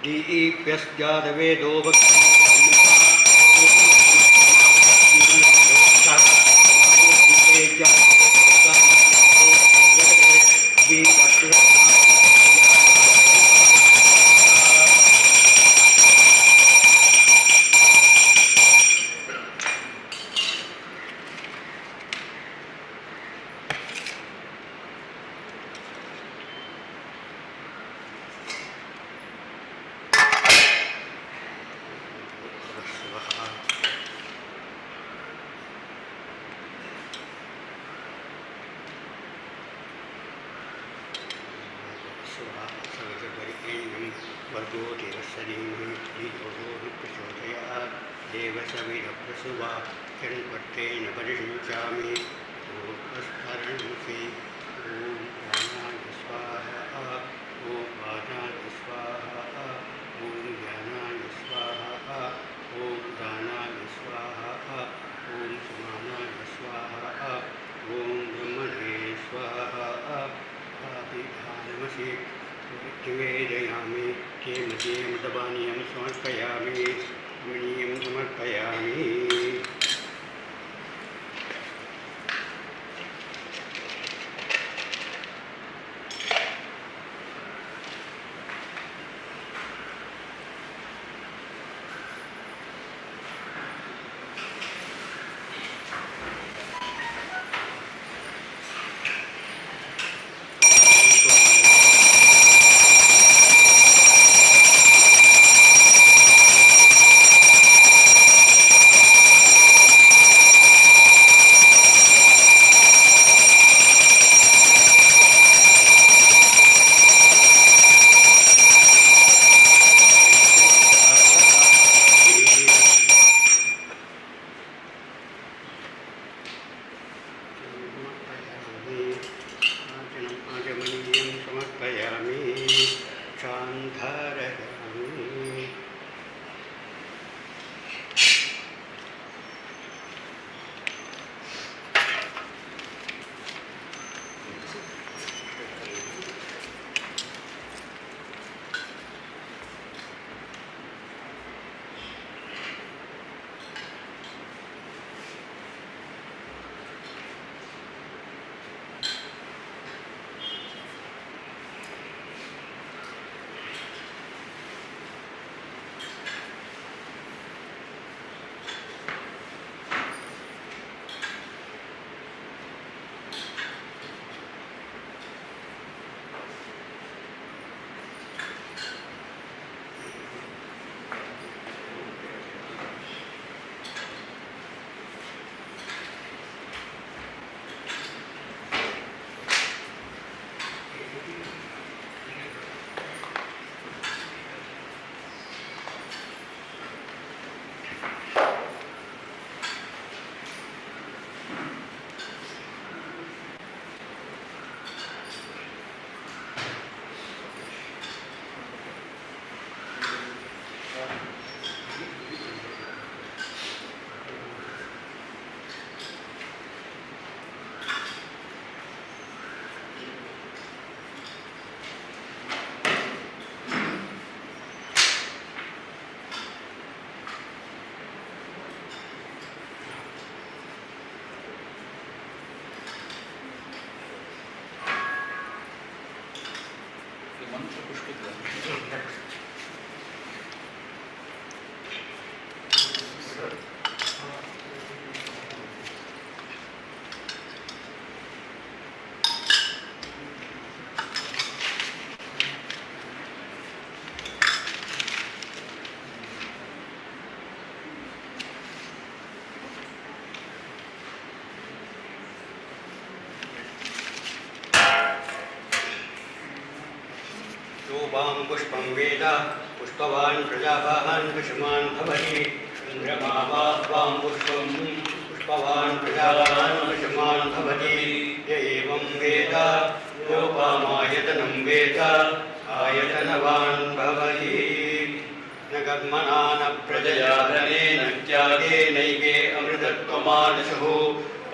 दीप्यस्यादवेदो रूपां पुष्पं वेद पुष्पवान् प्रजावान् कुसुमान् भवति चन्द्रमा वा त्वां पुष्पं पुष्पवान् प्रजावान् कुसुमान् भवति य एवं वेद योपामायतनं वेद आयतनवान् भवति न कर्मणा न प्रजया धनेन त्यागेनैके अमृतत्वमानसुः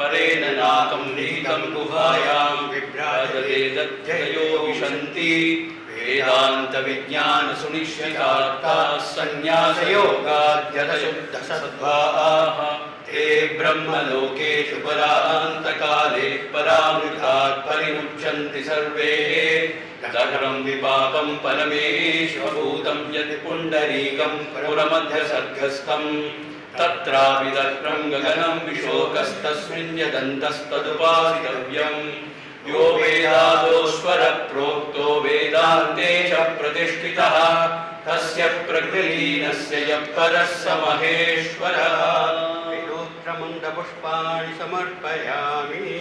परेण नाकं निहितं गुहायां विभ्राजते तथ्ययो विशन्ति वेदान्तविज्ञानसुनिश्चितार्थाः सन्न्यासयोगाद्यतशुद्धसत्त्वाः ते ब्रह्मलोकेषु परान्तकाले परामृतात् परिमुच्यन्ति सर्वे दहरं विपाकं परमेश्वभूतं यत् पुण्डरीकं पुरमध्यसर्गस्थं तत्राविदग्रं गगनं विशोकस्तस्मिन् यदन्तस्तदुपासितव्यं यो वेदादोस्वरप्रोक्तो वेदान्ते च प्रतिष्ठितः तस्य प्रकृतिलीनस्य यः परः स महेश्वरः वेदोत्रमण्डपुष्पाणि समर्पयामि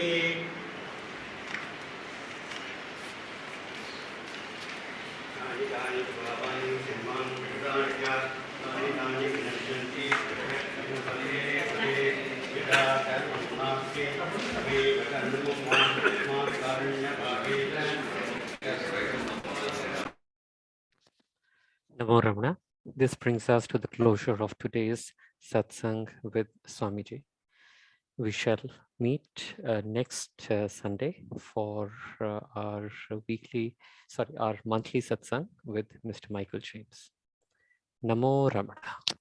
Namo Ramana. This brings us to the closure of today's satsang with Swamiji. We shall meet next Sunday for our monthly satsang with Mr. Michael James. Namo Ramana.